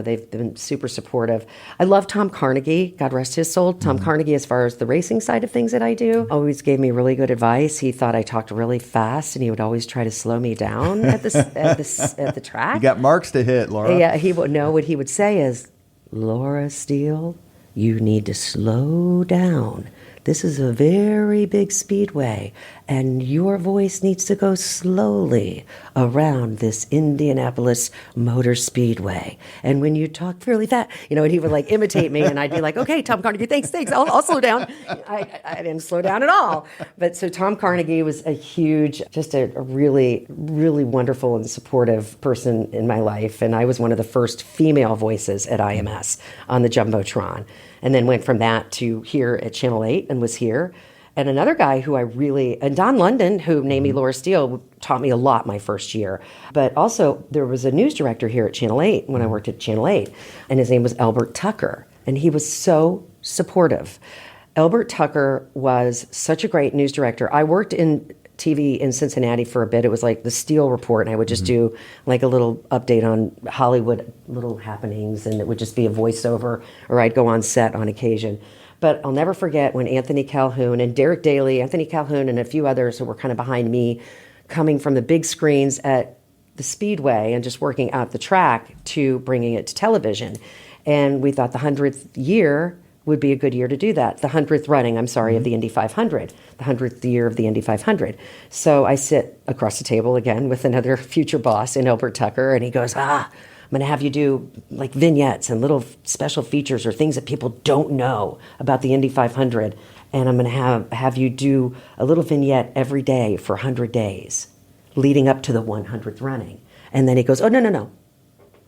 they've been super supportive. I love Tom Carnegie, God rest his soul. Tom Carnegie, as far as the racing side of things that I do, always gave me really good advice. He thought I talked really fast, and he would always try to slow me down at the track. You got marks to hit, Laura. Yeah, he would know what he would say is, Laura Steele, you need to slow down. This is a very big speedway, and your voice needs to go slowly around this Indianapolis Motor Speedway. And when you talk fairly fast, and he would like imitate me, and I'd be like, okay, Tom Carnegie, thanks, I'll slow down. I didn't slow down at all. But so Tom Carnegie was just a really, really wonderful and supportive person in my life. And I was one of the first female voices at IMS on the Jumbotron. And then went from that to here at Channel 8 and was here. And another guy and Don London, who named me Laura Steele, taught me a lot my first year. But also, there was a news director here at Channel 8 when I worked at Channel 8, and his name was Elbert Tucker. And he was so supportive. Elbert Tucker was such a great news director. I worked in TV in Cincinnati for a bit. It was like the Steele Report, and I would just do like a little update on Hollywood little happenings, and it would just be a voiceover, or I'd go on set on occasion. But I'll never forget when Anthony Calhoun and Derek Daly, Anthony Calhoun and a few others who were kind of behind me, coming from the big screens at the Speedway and just working out the track to bringing it to television. And we thought the 100th year would be a good year to do that. The 100th running, of the Indy 500, the 100th year of the Indy 500. So I sit across the table again with another future boss in Elbert Tucker, and he goes, I'm going to have you do like vignettes and little special features or things that people don't know about the Indy 500. And I'm going to have you do a little vignette every day for 100 days leading up to the 100th running. And then he goes, oh, no.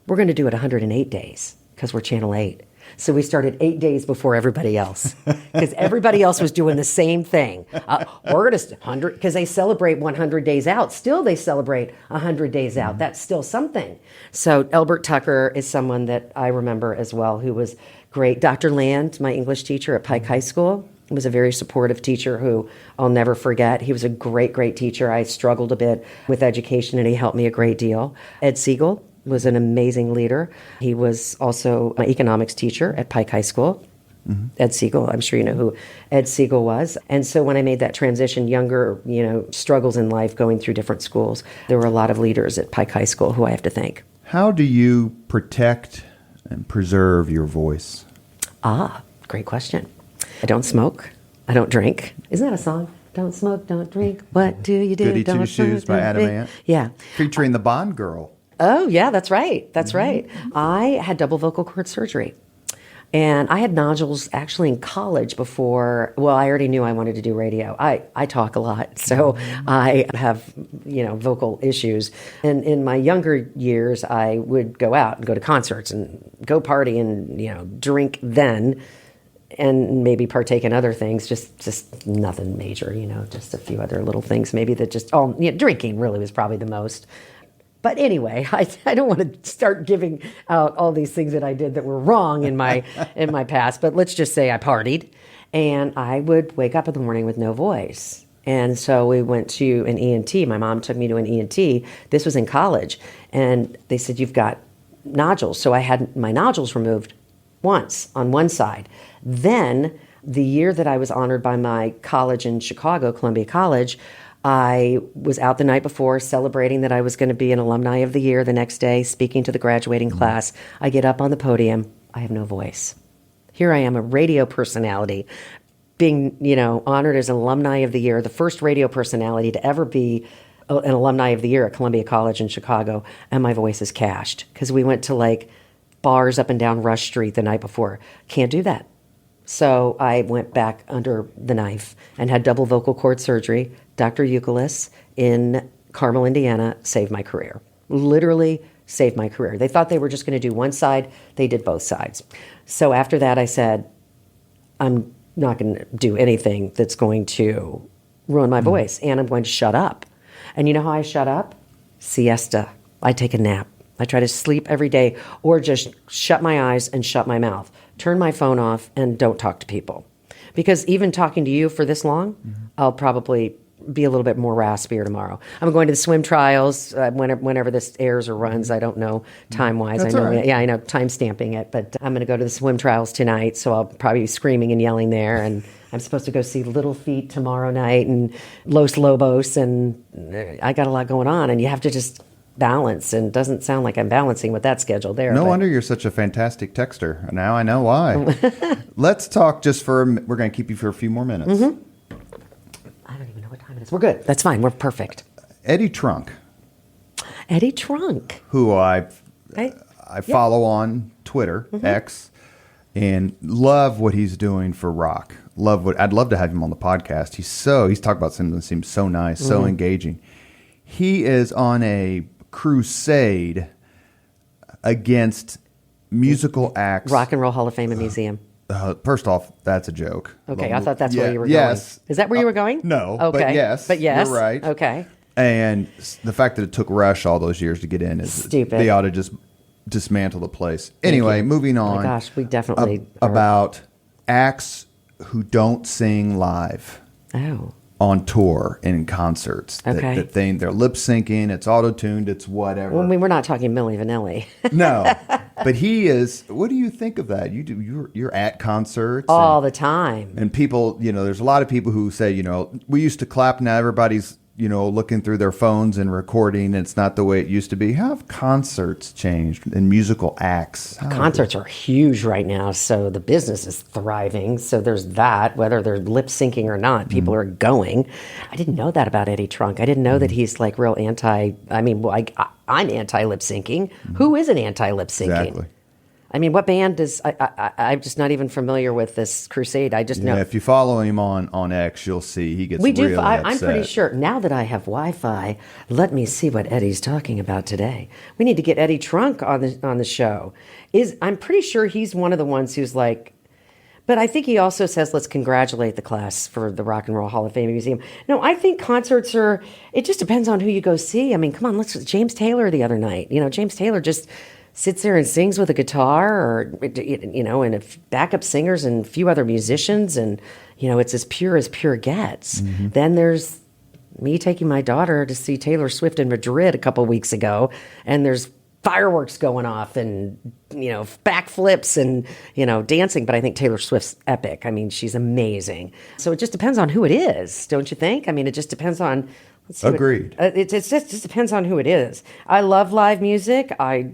We're going to do it 108 days because we're Channel 8. So we started 8 days before everybody else because everybody else was doing the same thing. We're going to 100 because they celebrate 100 days out. Still, they celebrate 100 days out. That's still something. So Elbert Tucker is someone that I remember as well, who was great. Dr. Land, my English teacher at Pike High School, was a very supportive teacher who I'll never forget. He was a great, great teacher. I struggled a bit with education, and he helped me a great deal. Ed Siegel was an amazing leader. He was also my economics teacher at Pike High School. Ed Siegel. I'm sure you know who Ed Siegel was. And so when I made that transition, younger, struggles in life, going through different schools, there were a lot of leaders at Pike High School who I have to thank. How do you protect and preserve your voice? Great question. I don't smoke. I don't drink. Isn't that a song? Don't smoke, don't drink. What do you do? Goody Don't Two smoke, Shoes by don't Adam drink. Ant. Yeah. Featuring the Bond girl. Oh, yeah, that's right. That's right. I had double vocal cord surgery. And I had nodules actually in college before. Well, I already knew I wanted to do radio. I talk a lot, so I have, vocal issues. And in my younger years, I would go out and go to concerts and go party and, drink then and maybe partake in other things, just nothing major, just a few other little things maybe that drinking really was probably the most. But anyway, I don't want to start giving out all these things that I did that were wrong in my past. But let's just say I partied, and I would wake up in the morning with no voice. And so we went to an ENT. My mom took me to an ENT. This was in college, and they said, "You've got nodules." So I had my nodules removed once on one side. Then the year that I was honored by my college in Chicago, Columbia College, I was out the night before celebrating that I was going to be an alumni of the year the next day, speaking to the graduating class. I get up on the podium. I have no voice. Here I am, a radio personality, being, honored as an alumni of the year, the first radio personality to ever be an alumni of the year at Columbia College in Chicago, and my voice is cashed because we went to bars up and down Rush Street the night before. Can't do that. So I went back under the knife and had double vocal cord surgery. Dr. Euclid in Carmel, Indiana, saved my career. Literally saved my career. They thought they were just going to do one side. They did both sides. So after that, I said, I'm not going to do anything that's going to ruin my voice, and I'm going to shut up. And you know how I shut up? Siesta. I take a nap. I try to sleep every day or just shut my eyes and shut my mouth. Turn my phone off and don't talk to people. Because even talking to you for this long, I'll probably be a little bit more raspier tomorrow. I'm going to the swim trials whenever this airs or runs. I don't know time-wise. That's I know, all right. Yeah, I know time stamping it, but I'm going to go to the swim trials tonight, so I'll probably be screaming and yelling there. And I'm supposed to go see Little Feat tomorrow night and Los Lobos, and I got a lot going on, and you have to just balance, and it doesn't sound like I'm balancing with that schedule there. No wonder you're such a fantastic texter. Now I know why. Let's talk we're going to keep you for a few more minutes. I don't even know what time it is. We're good. That's fine. We're perfect. Eddie Trunk, who I follow on Twitter, X, and love what he's doing for rock. I'd love to have him on the podcast. He's talking about something that seems so nice, so engaging. He is on a crusade against musical acts. Rock and Roll Hall of Fame and Museum. First off, that's a joke. Okay, I thought that's where you were yes. going. Is that where you were going? No, Okay. but yes, you're right. Okay. And the fact that it took Rush all those years to get in is Stupid. They ought to just dismantle the place. Anyway, moving on. Oh my gosh, we definitely about acts who don't sing live Oh. on tour and in concerts. Okay. They're lip syncing. It's auto tuned. It's whatever. Well, I mean, we're not talking Milli Vanilli. No, but he is. What do you think of that? You're at concerts All the time. and people. There's a lot of people who say, we used to clap. Now everybody's looking through their phones and recording. And it's not the way it used to be. How have concerts changed and musical acts? Concerts are huge right now, so the business is thriving. So there's that, whether they're lip syncing or not, people are going. I didn't know that about Eddie Trunk. I didn't know that he's real anti. I mean, I'm anti lip syncing. Who isn't anti lip syncing? Exactly. I mean, what band is? I'm just not even familiar with this crusade. I just know. If you follow him on X, you'll see he gets We do. really upset. I'm pretty sure now that I have Wi-Fi. Let me see what Eddie's talking about today. We need to get Eddie Trunk on the show. I'm pretty sure he's one of the ones who's like. But I think he also says, let's congratulate the class for the Rock and Roll Hall of Fame Museum. No, I think concerts are. It just depends on who you go see. I mean, come on, James Taylor the other night. James Taylor just sits there and sings with a guitar, or and a backup singers and a few other musicians, and it's as pure gets. Then there's me taking my daughter to see Taylor Swift in Madrid a couple weeks ago, and there's fireworks going off and, backflips and, dancing. But I think Taylor Swift's epic. I mean, she's amazing. So it just depends on who it is, don't you think? I mean, it just depends on. Agreed. It just depends on who it is. I love live music. I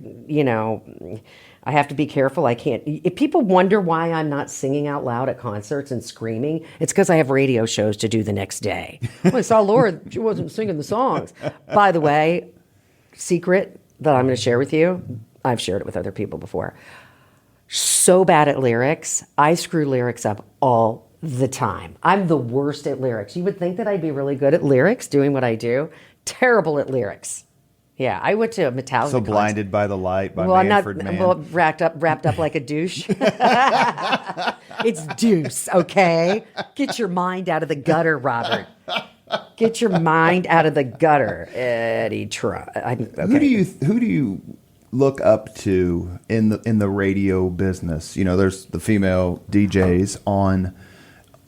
have to be careful. I can't. If people wonder why I'm not singing out loud at concerts and screaming, it's because I have radio shows to do the next day. Well, I saw Laura. She wasn't singing the songs. By the way, secret that I'm going to share with you. I've shared it with other people before. So bad at lyrics. I screw lyrics up all the time. I'm the worst at lyrics. You would think that I'd be really good at lyrics, doing what I do. Terrible at lyrics. Yeah, I went to a Metallica. So blinded by the light by Manfred Mann. Well, wrapped up like a douche. It's deuce, okay? Get your mind out of the gutter, Robert. Get your mind out of the gutter, Eddie Trump. Okay. Who do you look up to in the radio business? There's the female DJs on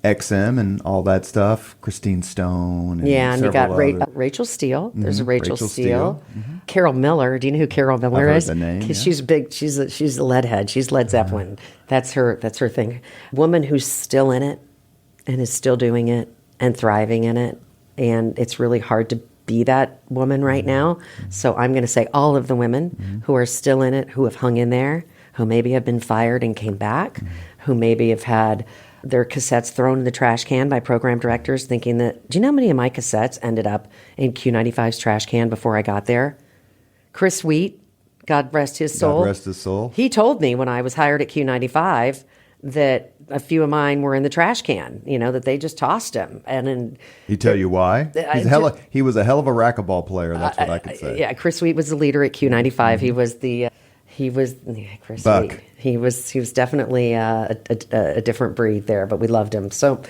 XM and all that stuff. Christine Stone. And you got Rachel Steele. There's a Rachel Steele. Mm-hmm. Carol Miller. Do you know who Carol Miller is? I've heard the name. She's big. She's a lead head. She's Led Zeppelin. That's her thing. Woman who's still in it and is still doing it and thriving in it. And it's really hard to be that woman right now. So I'm going to say all of the women who are still in it, who have hung in there, who maybe have been fired and came back, who maybe have had their cassettes thrown in the trash can by program directors thinking that, do you know how many of my cassettes ended up in Q95's trash can before I got there? Chris Wheat, God rest his soul. God rest his soul. He told me when I was hired at Q95 that a few of mine were in the trash can, that they just tossed him. And he tell you why? He was a hell of a racquetball player. That's what I could say. Yeah, Chris Wheat was the leader at Q95. Mm-hmm. He was Chris Buck. Wheat. He was definitely a different breed there, but we loved him so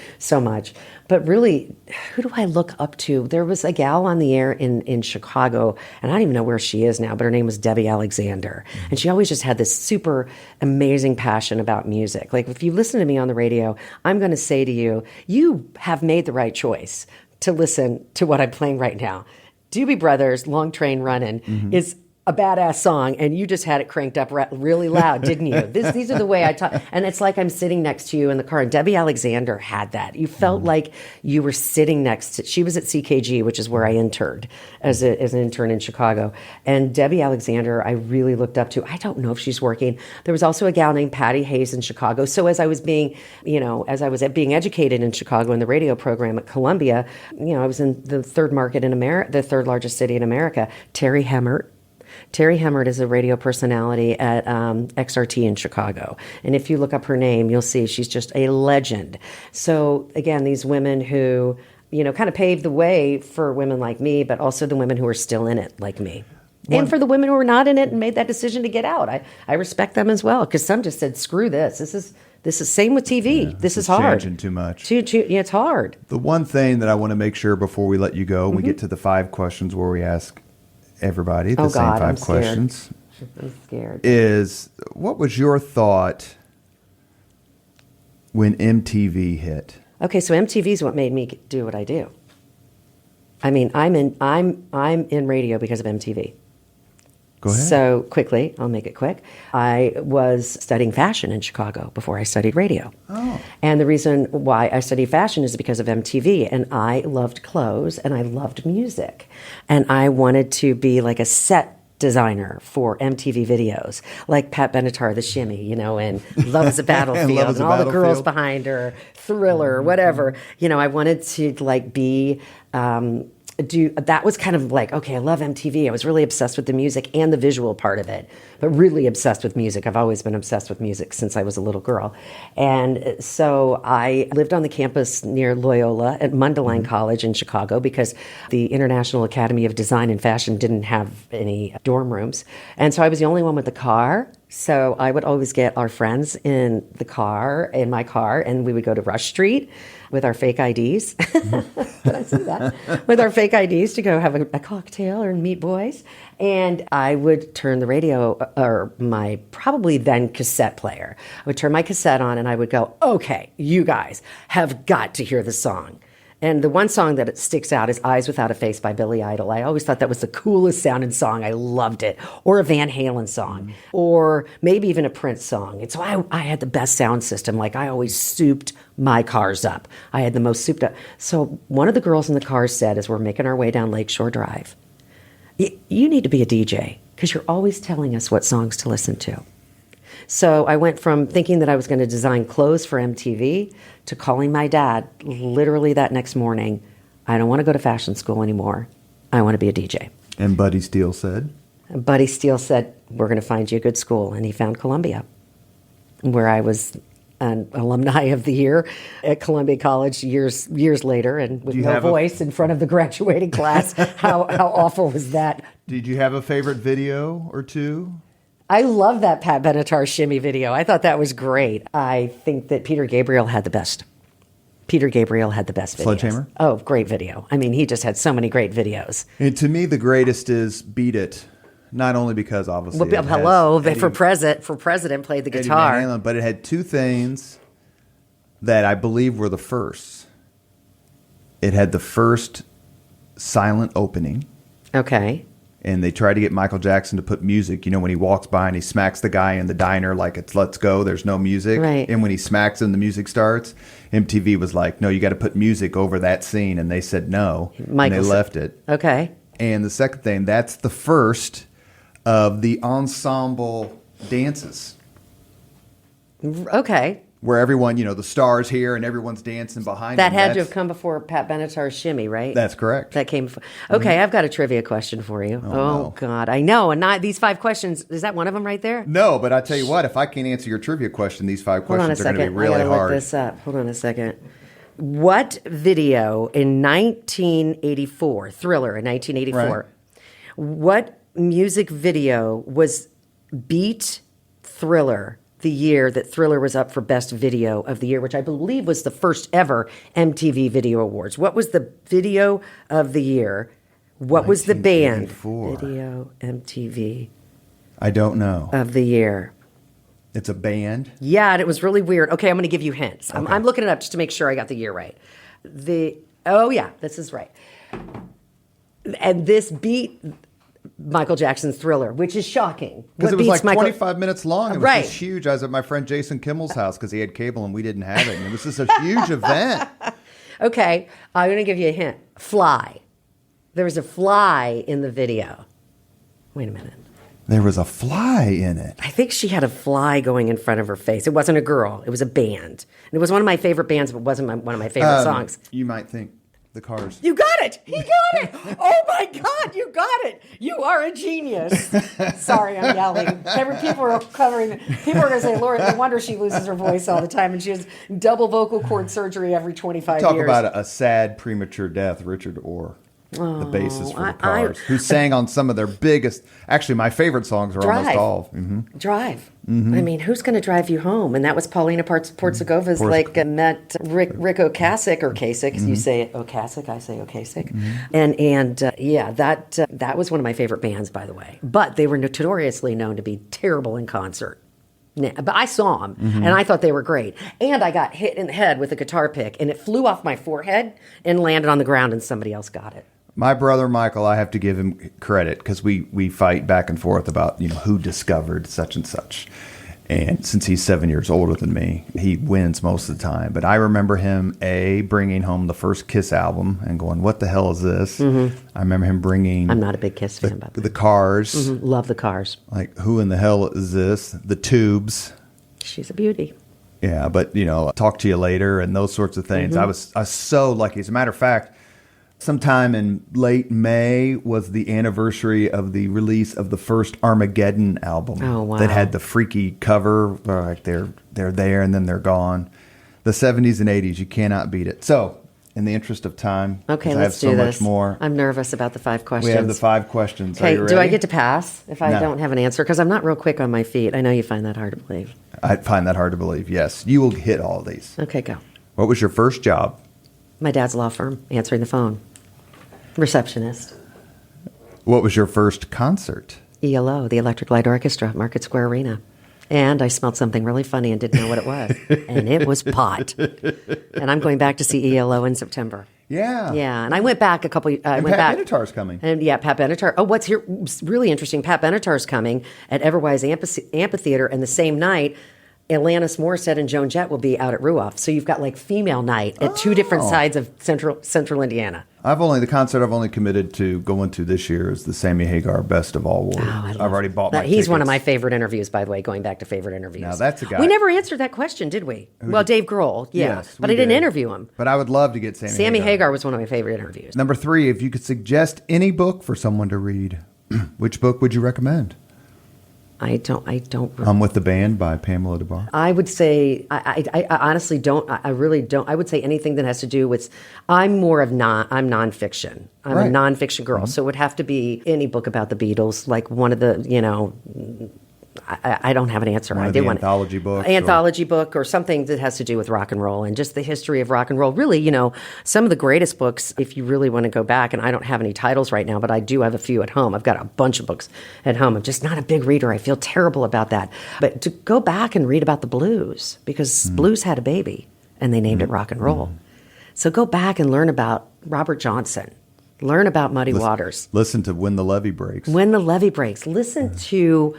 much. But really, who do I look up to? There was a gal on the air in Chicago, and I don't even know where she is now, but her name was Debbie Alexander. And she always just had this super amazing passion about music. Like, if you listen to me on the radio, I'm going to say to you, you have made the right choice to listen to what I'm playing right now. Doobie Brothers' Long Train Runnin' is a badass song, and you just had it cranked up really loud, didn't you? These are the way I talk. And it's like I'm sitting next to you in the car, and Debbie Alexander had that. You felt like you were sitting next to, she was at CKG, which is where I interned as an intern in Chicago. And Debbie Alexander, I really looked up to. I don't know if she's working. There was also a gal named Patty Hayes in Chicago. So as I was being educated in Chicago in the radio program at Columbia, I was in the third market in America, the third largest city in America. Terry Hemmert is a radio personality at XRT in Chicago. And if you look up her name, you'll see she's just a legend. So again, these women who, kind of paved the way for women like me, but also the women who are still in it like me. And for the women who are not in it and made that decision to get out. I respect them as well, because some just said, screw this. This is same with TV. Yeah, this is hard. Changing too much. It's hard. The one thing that I want to make sure before we let you go, we get to the 5 questions where we ask everybody the same 5 questions. I'm scared. Is, what was your thought when MTV hit? Okay, so MTV is what made me do what I do. I mean, I'm in radio because of MTV. Go ahead. So quickly, I'll make it quick. I was studying fashion in Chicago before I studied radio. Oh. And the reason why I studied fashion is because of MTV. And I loved clothes and I loved music. And I wanted to be like a set designer for MTV videos, like Pat Benatar, The Shimmy, and Love is a Battlefield, and all the girls behind her, Thriller, whatever. I wanted to be... that was kind of like, okay, I love MTV. I was really obsessed with the music and the visual part of it, but really obsessed with music. I've always been obsessed with music since I was a little girl. And so I lived on the campus near Loyola at Mundelein College in Chicago, because the International Academy of Design and Fashion didn't have any dorm rooms. And so I was the only one with a car. So I would always get our friends in my car, and we would go to Rush Street with our fake IDs. Did I say that? With our fake IDs to go have a cocktail or meet boys. And I would turn the radio, or my probably then cassette player. I would turn my cassette on and I would go, okay, you guys have got to hear the song. And the one song that sticks out is Eyes Without a Face by Billy Idol. I always thought that was the coolest sounding song. I loved it. Or a Van Halen song. Or maybe even a Prince song. And so I had the best sound system. Like, I always souped my cars up. I had the most souped up. So one of the girls in the car said, as we're making our way down Lakeshore Drive, you need to be a DJ because you're always telling us what songs to listen to. So I went from thinking that I was going to design clothes for MTV to calling my dad literally that next morning, I don't want to go to fashion school anymore. I want to be a DJ. And Buddy Steele said? Buddy Steele said, we're going to find you a good school. And he found Columbia, where I was an alumni of the year at Columbia College years later, and with no voice in front of the graduating class. How awful was that? Did you have a favorite video or two? I love that Pat Benatar shimmy video. I thought that was great. I think that Peter Gabriel had the best. Peter Gabriel had the best videos. Sledgehammer? Oh, great video. I mean, he just had so many great videos. And to me, the greatest is Beat It. Not only because obviously for president played the guitar. Eddie Van Halen, but it had two things that I believe were the first. It had the first silent opening. Okay. And they tried to get Michael Jackson to put music. You know, when he walks by and he smacks the guy in the diner like it's let's go, there's no music. Right. And when he smacks him, the music starts. MTV was like, no, you got to put music over that scene. And they said no. And they left it. Okay. And the second thing, that's the first of the ensemble dances. Okay. Where everyone, you know, the stars here and everyone's dancing behind that them. had to have come before Pat Benatar's shimmy, right? That's correct. That came before. Okay, I've got a trivia question for you. Oh no. God, I know. And these 5 questions, is that one of them right there? No, but I tell you what, if I can't answer your trivia question, these 5 questions are going to be really I gotta hard. Look this up. Hold on a second. What video in 1984, Thriller in 1984, Right. what music video beat Thriller the year that Thriller was up for Best Video of the Year, which I believe was the first ever MTV Video Awards? What was the video of the year? What was the band? 1984. Video MTV I don't know. of the year. It's a band? Yeah, and it was really weird. Okay, I'm going to give you hints. Okay. I'm looking it up just to make sure I got the year right. Oh yeah, this is right. And this beat Michael Jackson's Thriller, which is shocking. Because it was like Michael... 25 minutes long. It was right. just huge. I was at my friend Jason Kimmel's house because he had cable and we didn't have it. And it was just a huge event. Okay, I'm going to give you a hint. Fly. There was a fly in the video. Wait a minute. There was a fly in it. I think she had a fly going in front of her face. It wasn't a girl. It was a band. And it was one of my favorite bands, but it wasn't one of my favorite songs. You might think the Cars. You got it. He got it. Oh my God, you got it. You are a genius. Sorry, I'm yelling. People are going to say, Laura, no wonder she loses her voice all the time and she has double vocal cord surgery every 25 Talk years. about a sad premature death, Richard Orr. The bassist for the Cars, who sang on some of their biggest. Actually, my favorite songs are Drive. almost all. Drive. I mean, who's going to drive you home? And that was Paulina Portsegova's met Rick Ocasek or Kasich. You say it Ocasek, I say Ocasek. That was one of my favorite bands, by the way. But they were notoriously known to be terrible in concert. But I saw them, and I thought they were great. And I got hit in the head with a guitar pick, and it flew off my forehead and landed on the ground, and somebody else got it. My brother Michael, I have to give him credit because we fight back and forth about who discovered such and such. And since he's 7 years older than me, he wins most of the time. But I remember him, bringing home the first Kiss album and going, what the hell is this? I remember him bringing... I'm not a big Kiss fan, by the way. The Cars. Love the Cars. Like, who in the hell is this? The Tubes. She's a beauty. Yeah, but, Talk to You Later and those sorts of things. I was so lucky. As a matter of fact, sometime in late May was the anniversary of the release of the first Armageddon album. Oh, wow. That had the freaky cover, like they're there and then they're gone. The 70s and 80s, you cannot beat it. So, in the interest of time, okay, I let's have do so this. much more. I'm nervous about the 5 questions. We have the 5 questions. Okay, Are you ready? do I get to pass if I No. don't have an answer? Because I'm not real quick on my feet. I know you find that hard to believe. I find that hard to believe, yes. You will hit all of these. Okay, go. What was your first job? My dad's law firm, answering the phone. Receptionist. What was your first concert? ELO, the Electric Light Orchestra, Market Square Arena. And I smelled something really funny and didn't know what it was. And it was pot. And I'm going back to see ELO in September. Yeah. Yeah, and I went back a couple. I went Pat back. Benatar's coming. And yeah, Pat Benatar. Oh, what's here? Really interesting. Pat Benatar's coming at Everwise Amphitheater, and the same night, Alanis Morissette and Joan Jett will be out at Ruoff. So you've got like female night at two different sides of central Indiana. The concert I've only committed to going to this year is the Sammy Hagar Best of All War. I've already bought my He's one of tickets. my favorite interviews, by the way, going back to favorite interviews. Now, that's a guy. We never answered that question, did we? Well, Dave Grohl, yeah. Yes, but we I didn't did. interview him. But I would love to get Sammy Hagar was one of my favorite interviews. Number 3, if you could suggest any book for someone to read, which book would you recommend? I don't. I'm With the Band by Pamela DeBar. I would say, I honestly don't. I really don't. I would say anything that has to do with. I'm nonfiction. I'm Right. a nonfiction girl, so it would have to be any book about the Beatles, like one of the, I don't have an answer. One I of did the want anthology books, anthology book, or something that has to do with rock and roll and just the history of rock and roll. Really, some of the greatest books. If you really want to go back, and I don't have any titles right now, but I do have a few at home. I've got a bunch of books at home. I'm just not a big reader. I feel terrible about that. But to go back and read about the blues, because blues had a baby and they named it rock and roll. So go back and learn about Robert Johnson. Learn about Muddy Waters. Listen to When the Levee Breaks. When the Levee Breaks. Listen to,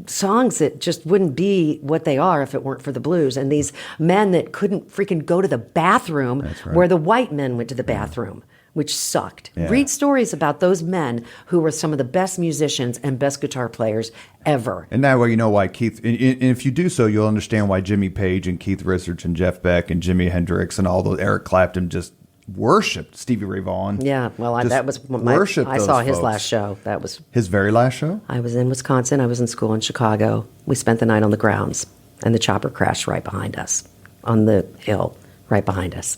songs that just wouldn't be what they are if it weren't for the blues. And these men that couldn't freaking go to the bathroom right. where the white men went to the bathroom, which sucked. Yeah. Read stories about those men who were some of the best musicians and best guitar players ever. And now you know why Keith, and if you do so, you'll understand why Jimmy Page and Keith Richards and Jeff Beck and Jimi Hendrix and all those, Eric Clapton just worshipped Stevie Ray Vaughan. Yeah, well, Just that was I those saw his folks. last show. That was His very last show? I was in Wisconsin. I was in school in Chicago. We spent the night on the grounds, and the chopper crashed right behind us, on the hill right behind us.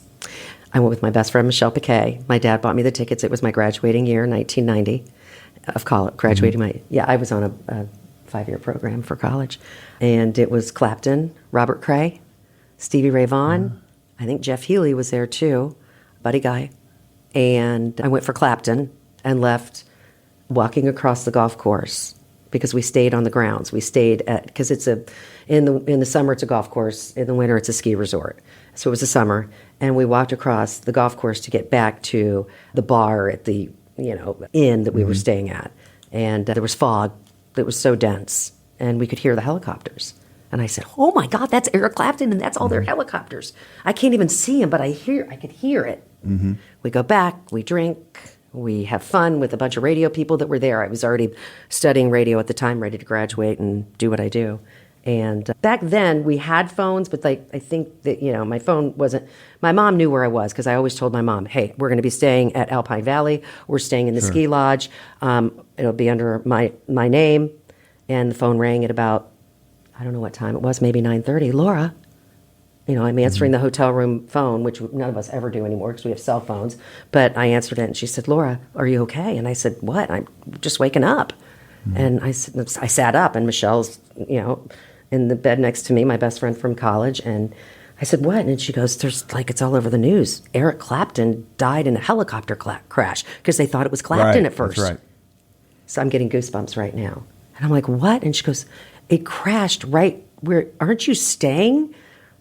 I went with my best friend, Michelle Piquet. My dad bought me the tickets. It was my graduating year, 1990, of college. I was on a 5-year program for college. And it was Clapton, Robert Cray, Stevie Ray Vaughan. I think Jeff Healey was there too, Buddy Guy. And I went for Clapton and left walking across the golf course because we stayed on the grounds. We stayed because in the summer it's a golf course, in the winter it's a ski resort. So it was the summer, and we walked across the golf course to get back to the bar at the inn that we were staying at. And there was fog that was so dense, and we could hear the helicopters. And I said, "Oh my God, that's Eric Clapton, and that's all their helicopters. I can't even see him, but I could hear it." We go back, we drink, we have fun with a bunch of radio people that were there. I was already studying radio at the time, ready to graduate and do what I do. And back then we had phones, but I think that, my phone wasn't, my mom knew where I was because I always told my mom, "Hey, we're going to be staying at Alpine Valley. We're staying in the ski lodge. It'll be under my name." And the phone rang at about, I don't know what time it was, maybe 9:30. "Laura," I'm answering the hotel room phone, which none of us ever do anymore because we have cell phones. But I answered it, and she said, "Laura, are you okay?" And I said, "What? I'm just waking up." And I sat up, and Michelle's, in the bed next to me, my best friend from college. And I said, "What?" And she goes, "It's all over the news. Eric Clapton died in a helicopter crash," because they thought it was Clapton Right, at first. that's right. So I'm getting goosebumps right now. And I'm like, "What?" And she goes, "It crashed right where, aren't you staying?"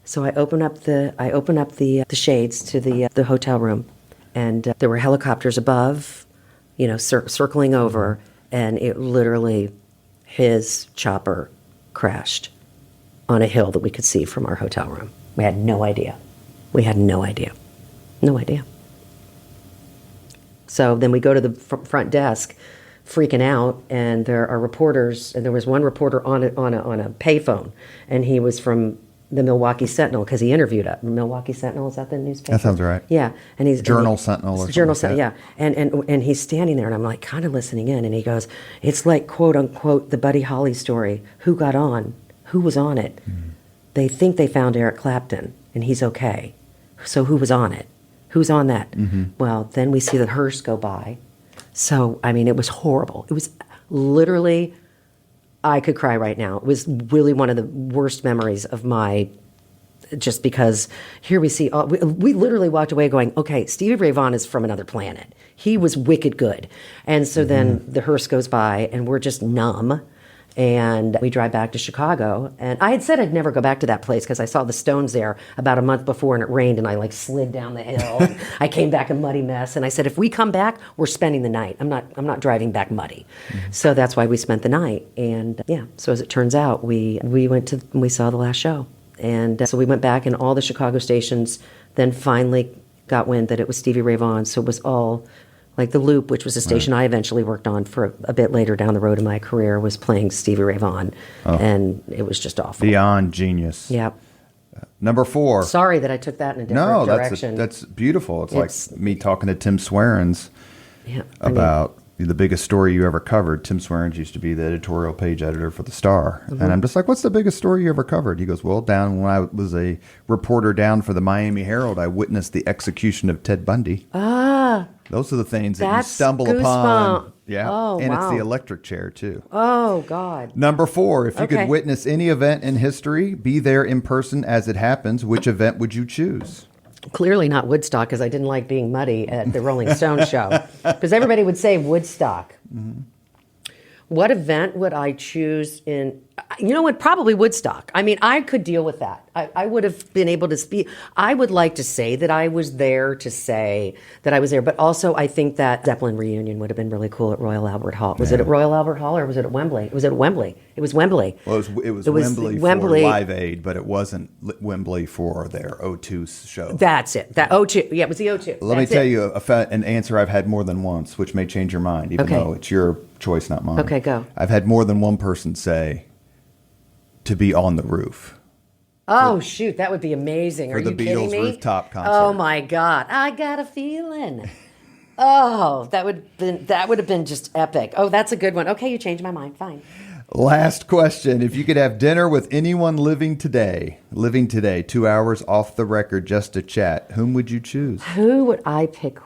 So I open up the shades to the hotel room, and there were helicopters above, circling over, and it literally, his chopper crashed on a hill that we could see from our hotel room. We had no idea. No idea. So then we go to the front desk, freaking out, and there are reporters, and there was one reporter on a payphone, and he was from the Milwaukee Sentinel because he interviewed a Milwaukee Sentinel. Is that the newspaper? That sounds right. Yeah, and he's Journal Sentinel or something Journal like Sentinel. that. Yeah, and he's standing there, and I'm like kind of listening in, and he goes, "It's like quote unquote the Buddy Holly story. Who got on? Who was on it? They think they found Eric Clapton, and he's okay. So who was on it? Who's on that?" Well, then we see the hearse go by. So it was horrible. It was literally, I could cry right now. It was really one of the worst memories of my, just because here we see, we literally walked away going, okay, Stevie Ray Vaughan is from another planet. He was wicked good. And so then the hearse goes by and we're just numb, And we drive back to Chicago. And I had said I'd never go back to that place because I saw the Stones there about a month before and it rained and I like slid down the hill. And I came back a muddy mess. And I said, if we come back, we're spending the night. I'm not driving back muddy. So that's why we spent the night. And yeah, so as it turns out, we saw the last show. And so we went back and all the Chicago stations then finally got wind that it was Stevie Ray Vaughan. So it was all like the Loop, which was a station I eventually worked on for a bit later down the road in my career, was playing Stevie Ray Vaughan. And it was just awful. Beyond genius. Yep. Number 4. Sorry that I took that in a different direction. That's beautiful. It's like me talking to Tim Swearens about the biggest story you ever covered. Tim Swearens used to be the editorial page editor for The Star. And I'm just like, what's the biggest story you ever covered? He goes, well, down when I was a reporter down for the Miami Herald, I witnessed the execution of Ted Bundy. Those are the things that you stumble upon. Yeah. Oh, and wow. it's the electric chair, too. Oh, God. Number 4, if you could witness any event in history, be there in person as it happens, which event would you choose? Clearly not Woodstock, because I didn't like being muddy at the Rolling Stones show. Because everybody would say Woodstock. What event would I choose in... You know what? Probably Woodstock. I mean, I could deal with that. I would have been able to speak. I would like to say that I was there to say that I was there. But also, I think that Zeppelin reunion would have been really cool at Royal Albert Hall. Was it at Royal Albert Hall or was it at Wembley? It was at Wembley. It was Wembley. Well, it was Wembley for Live Aid, but it wasn't Wembley for their O2 show. That's it. That O2. Yeah, it was the O2. Let me tell you an answer I've had more than once, which may change your mind, even though it's your choice, not mine. Okay, go. I've had more than one person say to be on the roof. Oh, shoot, that would be amazing. Are you kidding me? For the Beatles rooftop concert. Oh, my God. I got a feeling. Oh, that would have been just epic. Oh, that's a good one. Okay, you changed my mind. Fine. Last question. If you could have dinner with anyone living today, 2 hours off the record just to chat, whom would you choose? Who would I pick?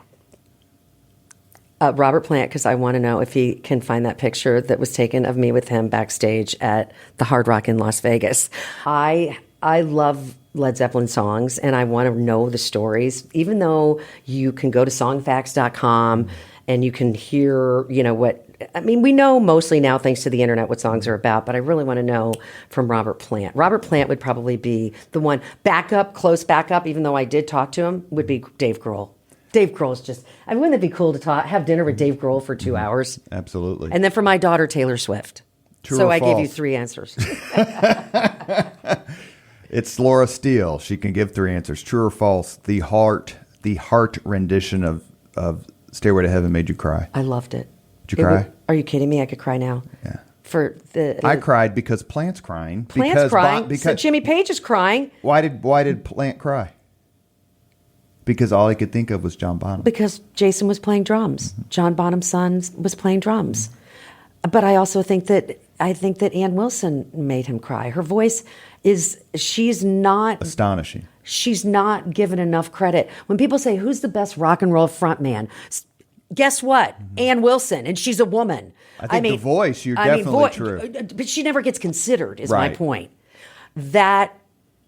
Robert Plant, because I want to know if he can find that picture that was taken of me with him backstage at the Hard Rock in Las Vegas. I love Led Zeppelin songs, and I want to know the stories, even though you can go to songfacts.com and you can hear, we know mostly now, thanks to the internet, what songs are about, but I really want to know from Robert Plant. Robert Plant would probably be the one. Close backup, even though I did talk to him, would be Dave Grohl. Dave Grohl's wouldn't it be cool to have dinner with Dave Grohl for 2 hours? Absolutely. And then for my daughter, Taylor Swift. True or I false? gave you 3 answers. It's Laura Steele. She can give 3 answers. True or false? The heart rendition of Stairway to Heaven made you cry. I loved it. Did you cry? Are you kidding me? I could cry now. Yeah. I cried because Plant's crying. Plant's crying. So Jimmy Page is crying. Why did Plant cry? Because all I could think of was John Bonham. Because Jason was playing drums. John Bonham's son was playing drums. But I also think that Ann Wilson made him cry. Her voice she's not astonishing. She's not given enough credit. When people say, who's the best rock and roll frontman? Guess what? Ann Wilson, and she's a woman. I think the voice, you're definitely true. But she never gets considered, is my point. That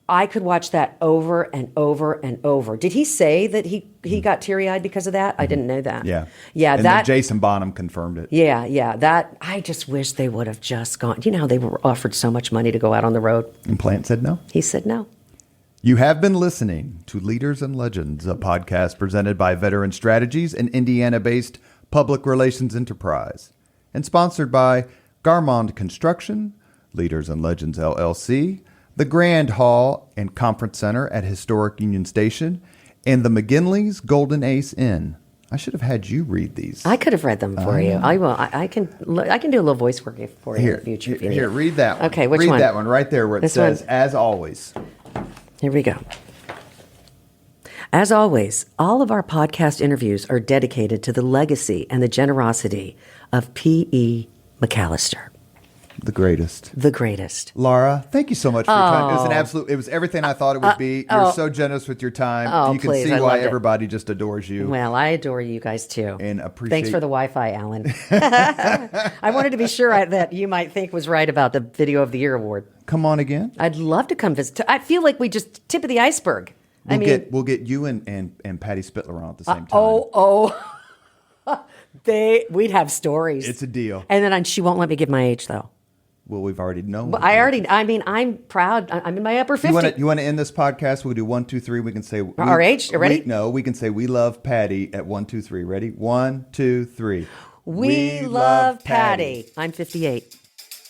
I could watch that over and over and over. Did he say that he got teary-eyed because of that? I didn't know that. Yeah. Yeah. And then Jason Bonham confirmed it. Yeah. That I just wish they would have just gone. You know how they were offered so much money to go out on the road? And Plant said no? He said no. You have been listening to Leaders and Legends, a podcast presented by Veteran Strategies, an Indiana-based public relations enterprise, and sponsored by Garmond Construction, Leaders and Legends LLC, the Grand Hall and Conference Center at Historic Union Station, and the McGinley's Golden Ace Inn. I should have had you read these. I could have read them for you. I will. I can do a little voice work for you in the future. Here, read that one. Okay, which one? Read that one right there where it says, as always. Here we go. As always, all of our podcast interviews are dedicated to the legacy and the generosity of P.E. McAllister. The greatest. The greatest. Laura, thank you so much for your time. It was everything I thought it would be. You're so generous with your time. You can see why everybody just adores you. Well, I adore you guys too. And appreciate. Thanks for the Wi-Fi, Alan. I wanted to be sure that you might think was right about the Video of the Year award. Come on again. I'd love to come visit. I feel like we just tip of the iceberg. We'll get you and Patty Spitler on at the same time. We'd have stories. It's a deal. And then she won't let me give my age though. Well, we've already known. But I'm proud. I'm in my upper 50s. You want to end this podcast? We'll do 1, 2, 3. We can say our age. Ready? We can say we love Patty at 1, 2, 3. Ready? 1, 2, 3. We love Patty. I'm 58.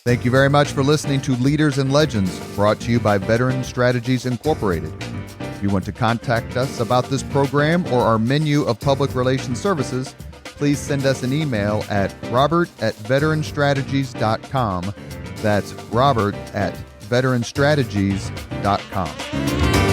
Thank you very much for listening to Leaders and Legends, brought to you by Veteran Strategies Incorporated. If you want to contact us about this program or our menu of public relations services, please send us an email at robert@veteranstrategies.com. That's robert@veteranstrategies.com.